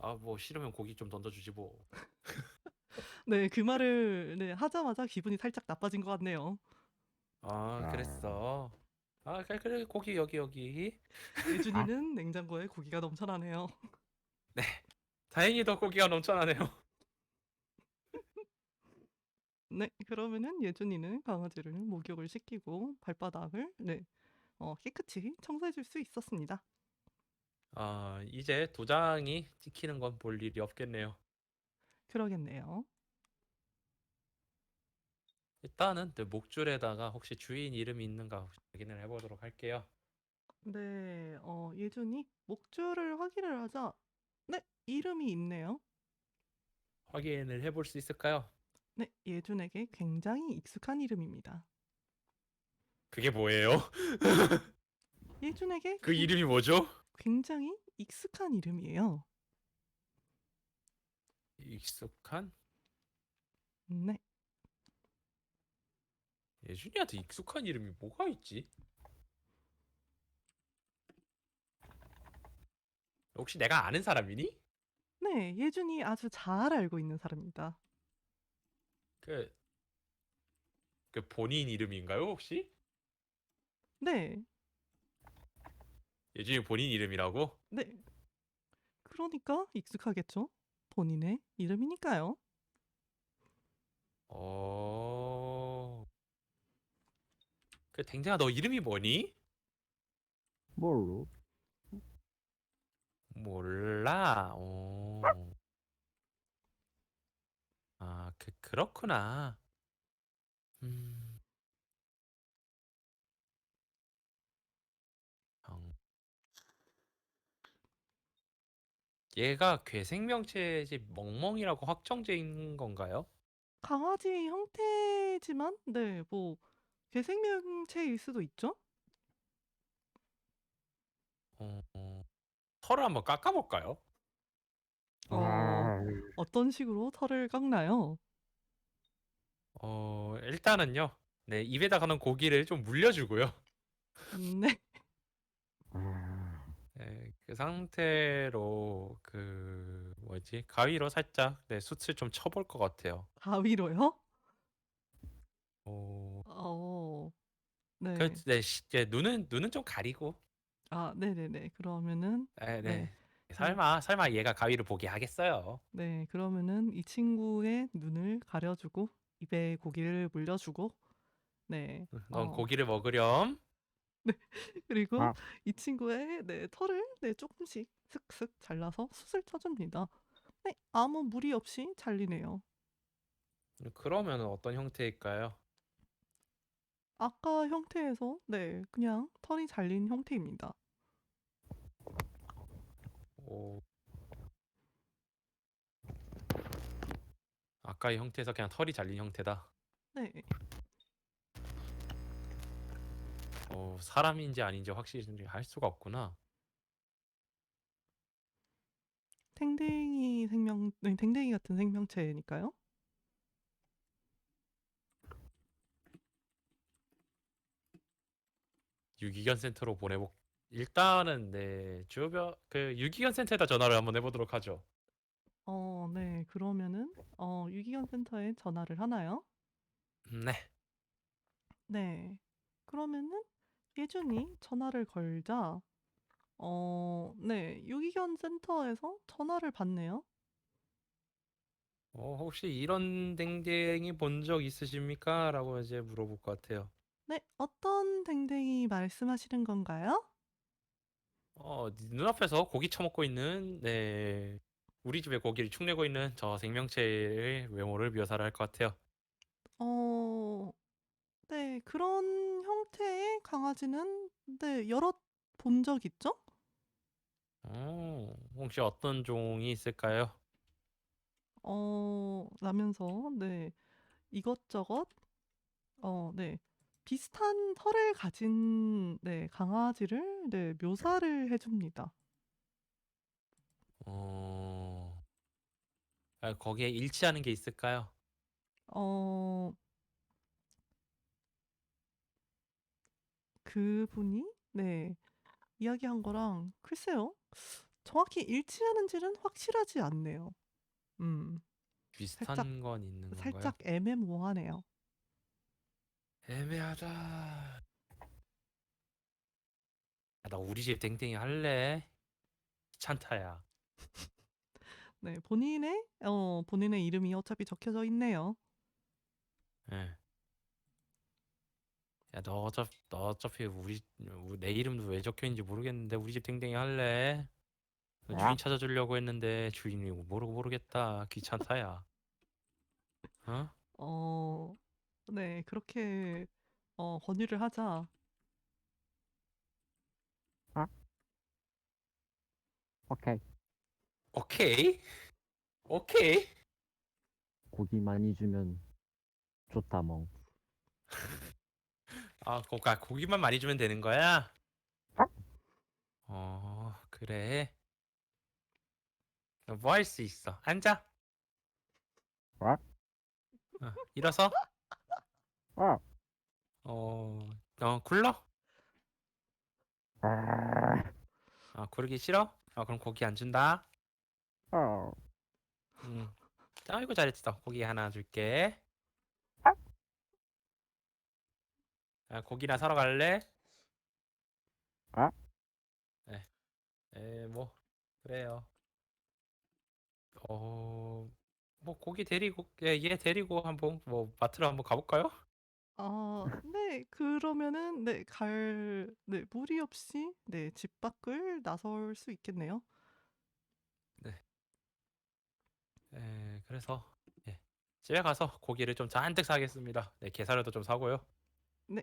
아, 뭐 싫으면 고기 좀 던져주지 뭐. 네, 그 말을, 네, 하자마자 기분이 살짝 나빠진 것 같네요. 아, 아, 그랬어. 아, 그래, 그래, 고기 여기. 아, 예준이는 냉장고에 고기가 넘쳐나네요. 네. 다행히도 고기가 넘쳐나네요. 네, 그러면은 예준이는 강아지를 목욕을 시키고 발바닥을, 네, 깨끗이 청소해 줄 수 있었습니다. 아, 이제 도장이 찍히는 건 볼 일이 없겠네요. 그러겠네요. 일단은 그 목줄에다가 혹시 주인 이름이 있는가 확인을 해보도록 할게요. 네, 예준이 목줄을 확인을 하자, 네, 이름이 있네요. 확인을 해볼 수 있을까요? 네, 예준에게 굉장히 익숙한 이름입니다. 그게 뭐예요? 예준에게 그 이름이 뭐죠? 굉장히 익숙한 이름이에요. 익숙한? 네, 예준이한테 익숙한 이름이 뭐가 있지? 혹시 내가 아는 사람이니? 네, 예준이 아주 잘 알고 있는 사람입니다. 그, 그 본인 이름인가요, 혹시? 네, 예준이 본인 이름이라고? 네, 그러니까 익숙하겠죠? 본인의 이름이니까요. 어... 그 댕댕아 너 이름이 뭐니? 뭘로? 몰라. 아, 그렇구나. 음, 형. 얘가 괴생명체지 멍멍이라고 확정돼 있는 건가요? 강아지 형태지만, 네, 뭐, 괴생명체일 수도 있죠? 털을 한번 깎아볼까요? 어, 아, 어떤 식으로 털을 깎나요? 일단은요. 네, 입에다 가는 고기를 좀 물려주고요. 네. 네, 그 상태로 그 뭐지? 가위로 살짝 네, 숯을 좀 쳐볼 것 같아요. 가위로요? 어, 어. 그, 네. 네, 네, 눈은 좀 가리고. 아 네네네. 그러면은 네, 네. 네. 네. 설마 얘가 가위를 보게 하겠어요? 네. 그러면은 이 친구의 눈을 가려 주고 입에 고기를 물려 주고 네. 넌 고기를 먹으렴. 네. 그리고 아, 이 친구의 네 털을 네 쪼끔씩 슥슥 잘라서 숯을 쳐 줍니다. 네. 아무 무리 없이 잘리네요. 그러면 어떤 형태일까요? 아까 형태에서 네 그냥 털이 잘린 형태입니다. 오, 아까의 형태에서 그냥 털이 잘린 형태다. 네. 사람인지 아닌지 확실히 할 수가 없구나. 탱탱이 생명 네 탱탱이 같은 생명체니까요. 유기견 센터로 보내보. 일단은 네 주변 그 유기견 센터에다 전화를 한번 해보도록 하죠. 네. 그러면은 유기견 센터에 전화를 하나요? 네. 네. 그러면은 예준이 전화를 걸자 네 유기견 센터에서 전화를 받네요. 혹시 이런 댕댕이 본 적 있으십니까? 라고 이제 물어볼 것 같아요. 네. 어떤 댕댕이 말씀하시는 건가요? 눈앞에서 고기 처먹고 있는 네 우리 집에 고기를 축내고 있는 저 생명체의 외모를 묘사를 할 것 같아요. 어 네. 그런 형태의 강아지는 네 여럿 본 적 있죠? 혹시 어떤 종이 있을까요? 라면서 네 이것저것 네 비슷한 털을 가진 네 강아지를 네 묘사를 해 줍니다. 어, 거기에 일치하는 게 있을까요? 어 그분이 네 이야기한 거랑 글쎄요. 정확히 일치하는지는 확실하지 않네요. 음. 살짝 비슷한 건 있는 건가요? 살짝 애매모호하네요. 애매하다. 나 우리 집 댕댕이 할래? 찬타야. 네. 본인의 이름이 어차피 적혀져 있네요. 예. 야, 너 어차피 내 이름도 왜 적혀 있는지 모르겠는데 우리 집 댕댕이 할래? 주인 찾아주려고 했는데 주인이 모르겠다. 귀찮다야. 어? 어 네. 그렇게 권유를 하자 아, 오케이. 오케이. 오케이. 고기 많이 주면 좋다, 멍. 고기만 많이 주면 되는 거야? 아, 그래. 뭐 할 수 있어? 앉아. 아, 일어서. 아, 굴러? 아, 구르기 싫어? 그럼 고기 안 준다. 아, 음. 아이고 잘했어. 고기 하나 줄게. 고기나 사러 갈래? 아, 네. 뭐 그래요. 뭐 고기 데리고 얘 데리고 한번 뭐 마트로 한번 가볼까요? 네. 그러면은 네 무리 없이 네 집 밖을 나설 수 있겠네요. 네. 그래서 예. 집에 가서 고기를 좀 잔뜩 사겠습니다. 네, 게사료도 좀 사고요. 네.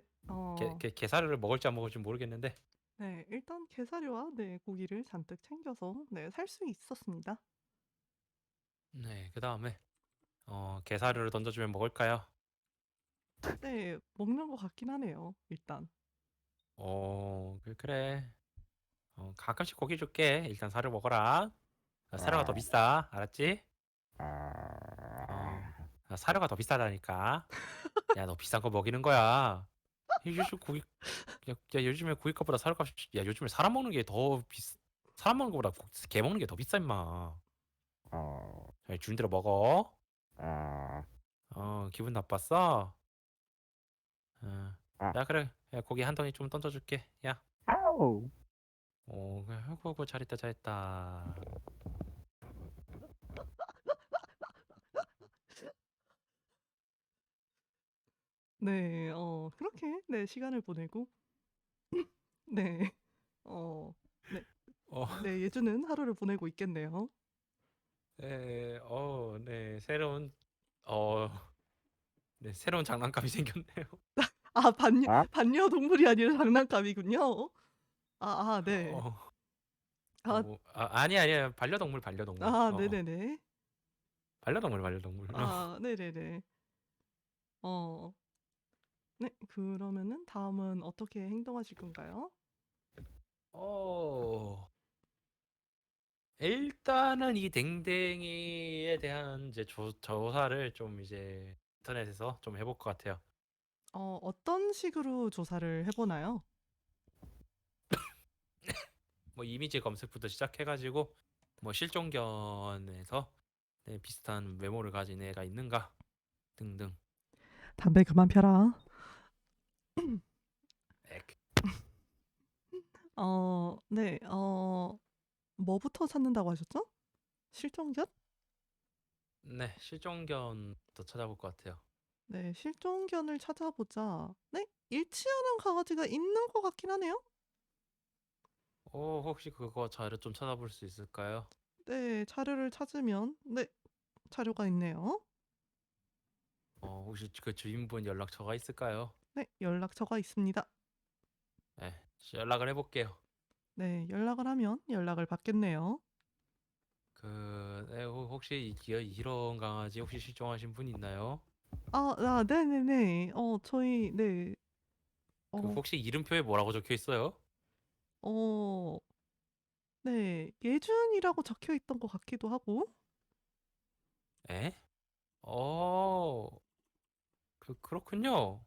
게사료를 먹을지 안 먹을지 모르겠는데. 네. 일단 게사료와 네 고기를 잔뜩 챙겨서 네 살 수 있었습니다. 네, 그다음에 게사료를 던져주면 먹을까요? 네. 먹는 것 같긴 하네요 일단. 그래. 가끔씩 고기 줄게. 일단 사료 먹어라. 사료가 더 아, 비싸. 알았지? 아, 어, 사료가 더 비싸다니까. 야, 너 비싼 거 먹이는 거야. 요즘 고기 야, 요즘에 고기값보다 사료값 야, 요즘에 사람 먹는 게 더 사람 먹는 거보다 개 먹는 게 더 비싸 임마. 어, 야, 주인 대로 먹어. 아, 기분 나빴어? 어. 아, 야, 그래. 야, 고기 한 덩이 좀 던져줄게. 야. 아우, 그래. 아이고, 잘했다, 잘했다. 네. 그렇게 네 시간을 보내고 네. 어 네. 어, 네 예주는 하루를 보내고 있겠네요. 네, 네, 어, 네, 새로운 장난감이 생겼네요. 아 아, 반려동물이 아니라 장난감이군요. 네. 어, 아 아니야. 반려동물, 반려동물. 네네네. 반려동물, 반려동물. 네네네. 어 네. 그러면은 다음은 어떻게 행동하실 건가요? 어, 일단은 이 댕댕이에 대한 이제 조사를 좀 이제 인터넷에서 좀 해볼 것 같아요. 어떤 식으로 조사를 해 보나요? 뭐 이미지 검색부터 시작해가지고 뭐 실종견에서 네, 비슷한 외모를 가진 애가 있는가 등등. 담배 그만 펴라. 액. 네. 뭐부터 찾는다고 하셨죠? 실종견? 네, 실종견부터 찾아볼 것 같아요. 네. 실종견을 찾아보자. 네. 일치하는 강아지가 있는 것 같긴 하네요. 혹시 그거 자료 좀 찾아볼 수 있을까요? 네. 자료를 찾으면 네. 자료가 있네요. 혹시 그 주인분 연락처가 있을까요? 네. 연락처가 있습니다. 네, 연락을 해볼게요. 네. 연락을 하면 연락을 받겠네요. 네, 혹시 이런 강아지 혹시 실종하신 분 있나요? 네네네. 저희 네. 그 어 혹시 이름표에 뭐라고 적혀 있어요? 어 네. 예준이라고 적혀 있던 것 같기도 하고. 에? 어, 그렇군요.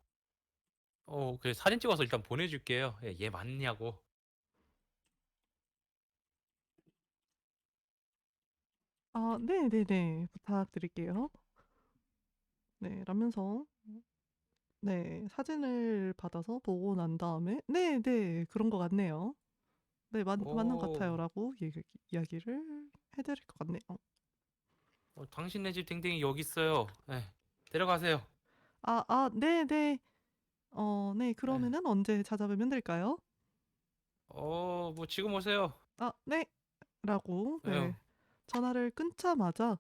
그 사진 찍어서 일단 보내줄게요. 얘 맞냐고. 네네네. 부탁드릴게요. 네. 라면서 네. 사진을 받아서 보고 난 다음에 네네. 그런 것 같네요. 네. 맞는 것 오, 같아요라고 이야기를 해 드릴 것 같네요. 당신네 집 댕댕이 여기 있어요. 네, 데려가세요. 네네. 네. 네. 그러면은 언제 찾아뵈면 될까요? 뭐 지금 오세요. 네. 라고 네, 네. 전화를 끊자마자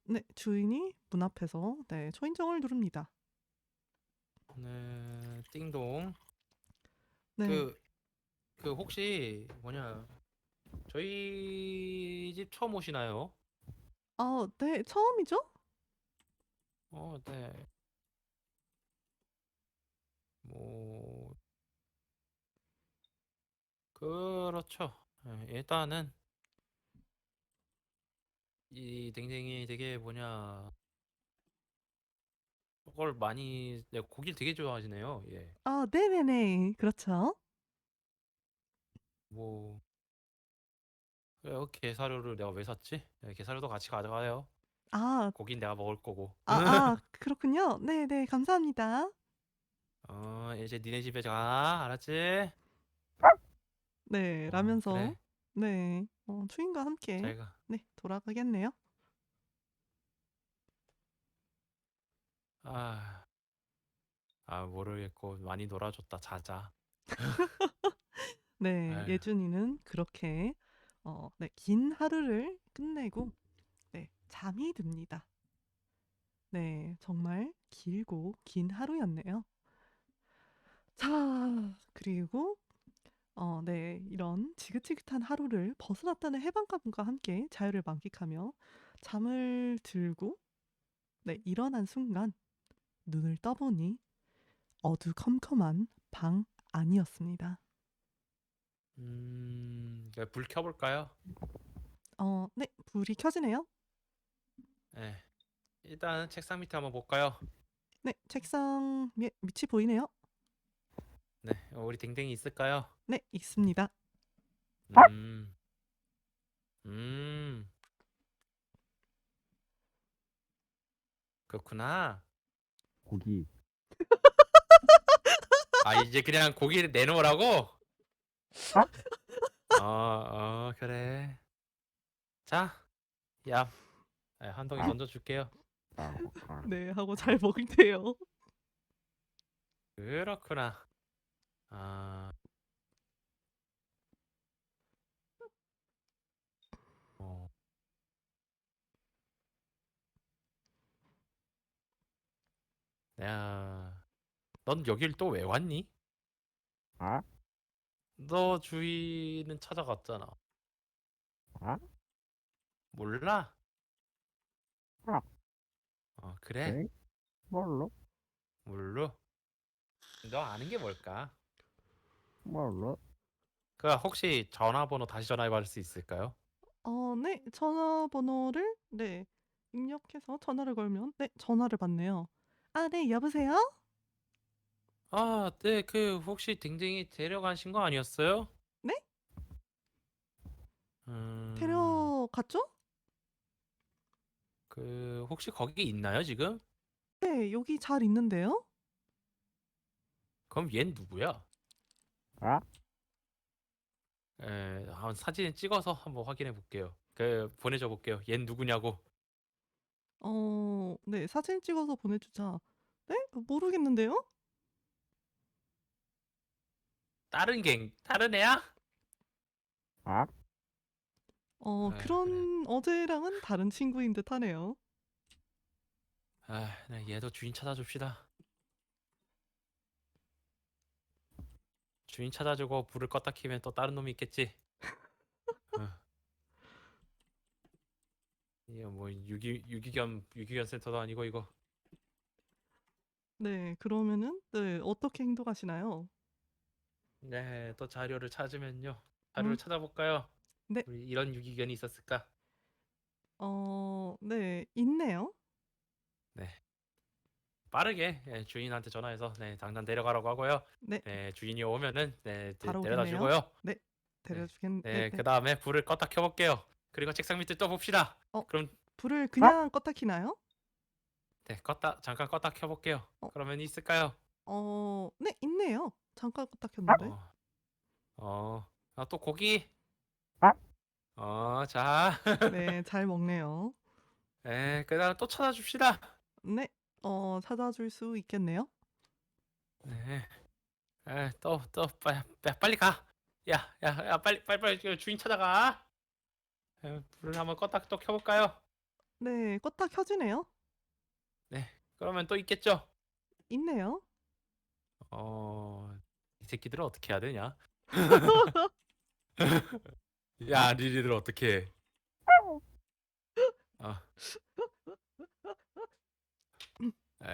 네. 주인이 문 앞에서 네. 초인종을 누릅니다. 네, 띵동. 네. 그, 혹시 뭐냐, 저희 집 처음 오시나요? 네. 처음이죠? 네. 뭐, 그렇죠. 일단은 이 댕댕이 되게 뭐냐, 그걸 많이, 네, 고기를 되게 좋아하시네요. 예. 네네네. 그렇죠. 뭐, 그래요. 게사료를 내가 왜 샀지? 네, 게사료도 같이 가져가요. 아 고긴 내가 먹을 거고. 그렇군요. 네네. 감사합니다. 이제 니네 집에 가. 알았지? 네. 라면서 그래. 네. 추인과 함께 잘 가. 네. 돌아가겠네요. 아, 모르겠고 많이 놀아줬다. 자자. 네. 아휴. 예준이는 그렇게 네. 긴 하루를 끝내고 네. 잠이 듭니다. 네. 정말 길고 긴 하루였네요. 자 그리고 네. 이런 지긋지긋한 하루를 벗어났다는 해방감과 함께 자유를 만끽하며 잠을 들고 네. 일어난 순간 눈을 떠보니 어두컴컴한 방 안이었습니다. 불 켜볼까요? 네. 불이 켜지네요. 네. 일단 책상 밑에 한번 볼까요? 네, 책상 밑이 보이네요. 네, 우리 댕댕이 있을까요? 네, 있습니다. 음, 음, 그렇구나. 고기. 아, 이제 그냥 고기를 내놓으라고? 아? 그래. 자, 야, 한 덩이 아, 던져줄게요. 아, 아. 네, 하고 잘 먹대요. 그렇구나. 아, 어, 야, 넌 여길 또 왜 왔니? 아? 너 주인은 찾아갔잖아. 아? 몰라? 아, 그래? 네? 뭘로? 몰라? 너 아는 게 뭘까? 뭘로? 그 혹시 전화번호 다시 전화해 받을 수 있을까요? 네, 전화번호를 네, 입력해서 전화를 걸면 네, 전화를 받네요. 아, 네, 여보세요? 아, 네, 그 혹시 댕댕이 데려가신 거 아니었어요? 네? 음, 데려갔죠? 그 혹시 거기 있나요, 지금? 네, 여기 잘 있는데요? 그럼 얜 누구야? 아? 한번 사진 찍어서 한번 확인해 볼게요. 그 보내줘 볼게요. 얜 누구냐고. 네, 사진 찍어서 보내주자. 네? 모르겠는데요? 다른 애야? 아? 그래. 그런 어제랑은 다른 친구인 듯 하네요. 네, 얘도 주인 찾아줍시다. 주인 찾아주고 불을 껐다 키면 또 다른 놈이 있겠지. 어, 이거 뭐 유기견 센터도 아니고 이거. 네, 그러면은 네, 어떻게 행동하시나요? 네, 또 자료를 찾으면요. 자료를 음, 찾아볼까요? 네, 우리 이런 유기견이 있었을까? 네, 있네요. 네, 빠르게 주인한테 전화해서 네, 당장 내려가라고 하고요. 네, 네, 주인이 오면은 네, 바로 데려다 오겠네요. 주고요. 네, 네, 네, 네, 네. 그 다음에 불을 껐다 켜볼게요. 그리고 책상 밑을 떠봅시다. 어, 그럼 불을 아? 그냥 껐다 키나요? 네, 잠깐 껐다 켜볼게요. 어, 그러면 있을까요? 네, 있네요. 잠깐 껐다 아? 켰는데. 어, 또 고기. 아? 자, 네, 잘 먹네요. 네, 그 다음 또 찾아줍시다. 네, 찾아줄 수 있겠네요. 네, 빨리 가. 야, 빨리 그 주인 찾아가. 불을 한번 껐다 또 켜볼까요? 네, 껐다 켜지네요. 네, 그러면 또 있겠죠? 있네요. 이 새끼들은 어떻게 해야 되냐? 아? 야, 니네들 어떻게 해? 어,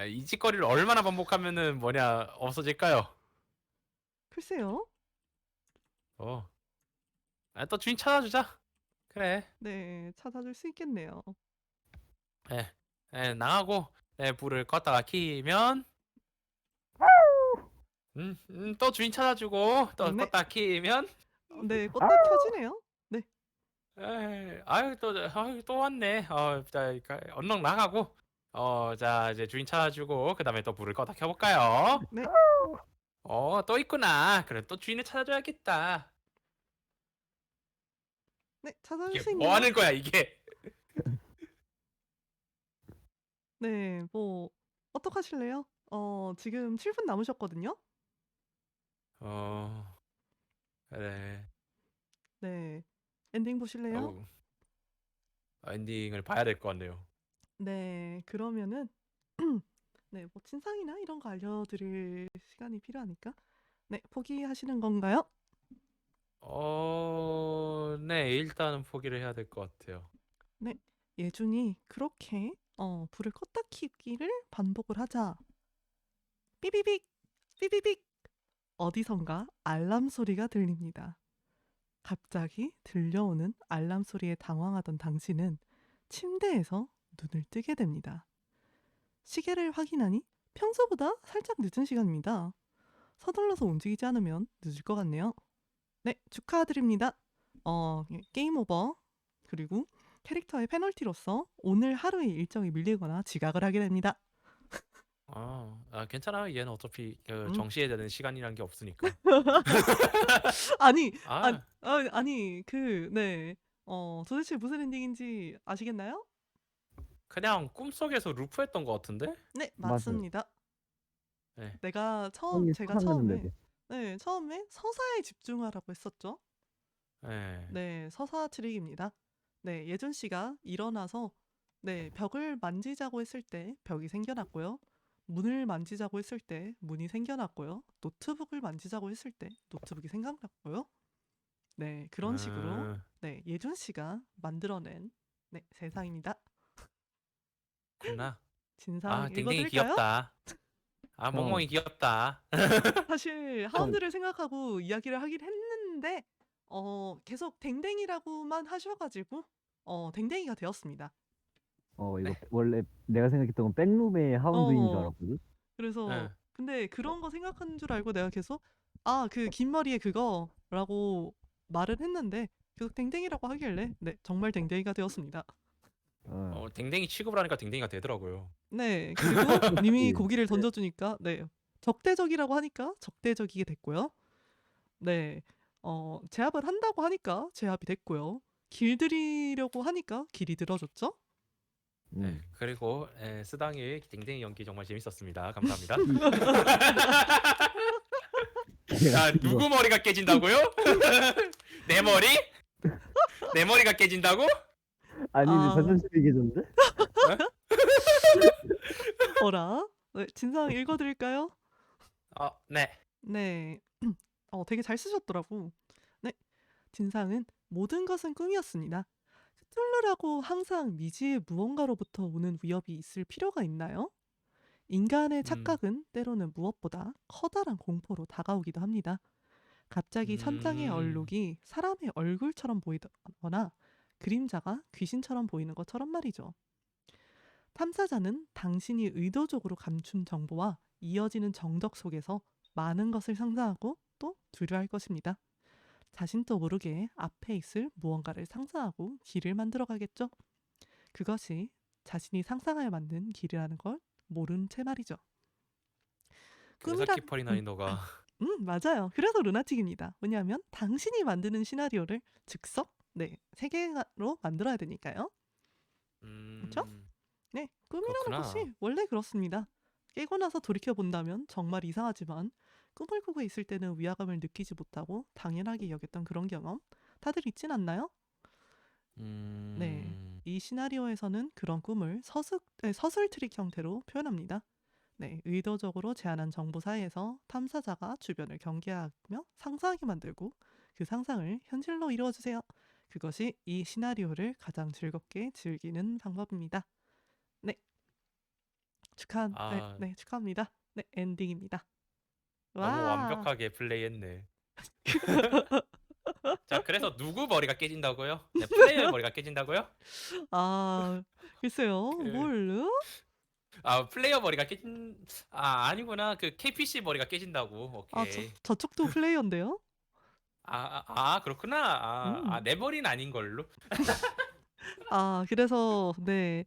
이 짓거리를 얼마나 반복하면은 없어질까요? 글쎄요. 어, 또 주인 찾아주자. 그래. 네, 찾아줄 수 있겠네요. 나가고, 불을 껐다가 키면, 또 주인 찾아주고, 또 네, 껐다 키면, 네, 아? 껐다 켜지네요. 네, 아유, 또 왔네. 자, 얼른 나가고, 자, 이제 주인 찾아주고, 그 다음에 또 불을 껐다 켜볼까요? 네, 또 있구나. 그래, 또 주인을 찾아줘야겠다. 네, 찾아줄 이게 수 뭐 있네요. 하는 거야, 이게? 네, 뭐, 어떡하실래요? 지금 7분 남으셨거든요. 어, 그래. 네, 엔딩 보실래요? 어, 엔딩을 봐야 될 것 같네요. 네, 그러면은, 네, 뭐, 친상이나 이런 거 알려드릴 시간이 필요하니까. 네, 포기하시는 건가요? 네, 일단은 포기를 해야 될 것 같아요. 네, 예준이 그렇게, 불을 껐다 켜기를 반복을 하자. 삐비빅, 삐비빅. 어디선가 알람 소리가 들립니다. 갑자기 들려오는 알람 소리에 당황하던 당신은 침대에서 눈을 뜨게 됩니다. 시계를 확인하니 평소보다 살짝 늦은 시간입니다. 서둘러서 움직이지 않으면 늦을 것 같네요. 네, 축하드립니다. 게임 오버. 그리고 캐릭터의 페널티로서 오늘 하루의 일정이 밀리거나 지각을 하게 됩니다. 괜찮아. 얘는 어차피 그 음. 정시해야 되는 시간이란 게 없으니까. 아니, 아, 아니, 네. 도대체 무슨 엔딩인지 아시겠나요? 그냥 꿈속에서 루프했던 것 같은데? 네, 맞아요. 맞습니다. 네. 제가 형이 처음에, 상상했는데도. 네, 처음에 서사에 집중하라고 했었죠. 네. 네, 서사 트릭입니다. 네, 예준 씨가 일어나서 네, 벽을 만지자고 했을 때 벽이 생겨났고요. 문을 만지자고 했을 때 문이 생겨났고요. 노트북을 만지자고 했을 때 노트북이 생각났고요. 네, 그런 식으로 네, 예준 씨가 만들어낸 네, 세상입니다. 구나. 진상 댕댕이 읽어드릴까요? 귀엽다. 멍멍이 귀엽다. 사실 하운드를 생각하고 이야기를 하긴 했는데 계속 댕댕이라고만 하셔가지고 댕댕이가 되었습니다. 이거 네. 원래 내가 생각했던 건 백룸의 하운드인 줄 어, 알았거든. 그래서 네. 근데 그런 거 생각하는 줄 알고 내가 계속 그 긴 머리에 그거라고 말을 했는데 계속 댕댕이라고 하길래 네, 정말 댕댕이가 되었습니다. 댕댕이 취급을 하니까 댕댕이가 되더라고요. 네, 그리고 님이 예. 고기를 던져주니까 네, 적대적이라고 하니까 적대적이게 됐고요. 네, 제압을 한다고 하니까 제압이 됐고요. 길들이려고 하니까 길이 들어줬죠. 네. 그리고 스당의 댕댕이 연기 정말 재밌었습니다. 감사합니다. 누구 머리가 깨진다고요? 내 머리? 내 머리가 깨진다고? 아니 아. 자존심이 깨졌는데? 어라? 네, 진상 읽어드릴까요? 네. 네. 되게 잘 쓰셨더라고. 네. 진상은 모든 것은 꿈이었습니다. 크툴루라고 항상 미지의 무언가로부터 오는 위협이 있을 필요가 있나요? 인간의 착각은 때로는 무엇보다 커다란 공포로 다가오기도 합니다. 갑자기 천장의 얼룩이 사람의 얼굴처럼 보이거나 그림자가 귀신처럼 보이는 것처럼 말이죠. 탐사자는 당신이 의도적으로 감춘 정보와 이어지는 정적 속에서 많은 것을 상상하고 또 두려워할 것입니다. 자신도 모르게 앞에 있을 무언가를 상상하고 길을 만들어가겠죠. 그것이 자신이 상상하여 만든 길이라는 걸 모른 채 말이죠. 꿈이란 사키퍼리나니 너가 맞아요. 그래서 루나틱입니다. 왜냐하면 당신이 만드는 시나리오를 즉석 세계로 만들어야 되니까요. 그렇죠? 네, 꿈이라는 그렇구나. 것이 원래 그렇습니다. 깨고 나서 돌이켜 본다면 정말 이상하지만 꿈을 꾸고 있을 때는 위화감을 느끼지 못하고 당연하게 여겼던 그런 경험 다들 있진 않나요? 네, 이 시나리오에서는 그런 꿈을 서술 트릭 형태로 표현합니다. 네, 의도적으로 제안한 정보 사이에서 탐사자가 주변을 경계하며 상상하게 만들고 그 상상을 현실로 이루어주세요. 그것이 이 시나리오를 가장 즐겁게 즐기는 방법입니다. 네, 축하합니다. 네, 엔딩입니다. 너무 와, 완벽하게 플레이했네. 자, 그래서 누구 머리가 깨진다고요? 네, 플레이어의 머리가 깨진다고요? 글쎄요, 뭘로? 플레이어 머리가 깨진 아니구나. 그 KPC 머리가 깨진다고. 오케이. 저쪽도 플레이어인데요? 그렇구나. 내 머리는 아닌 걸로. 그래서 네,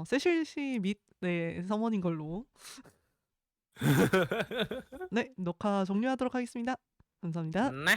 세실씨 및 서머닌 걸로. 네, 녹화 종료하도록 하겠습니다. 감사합니다. 네.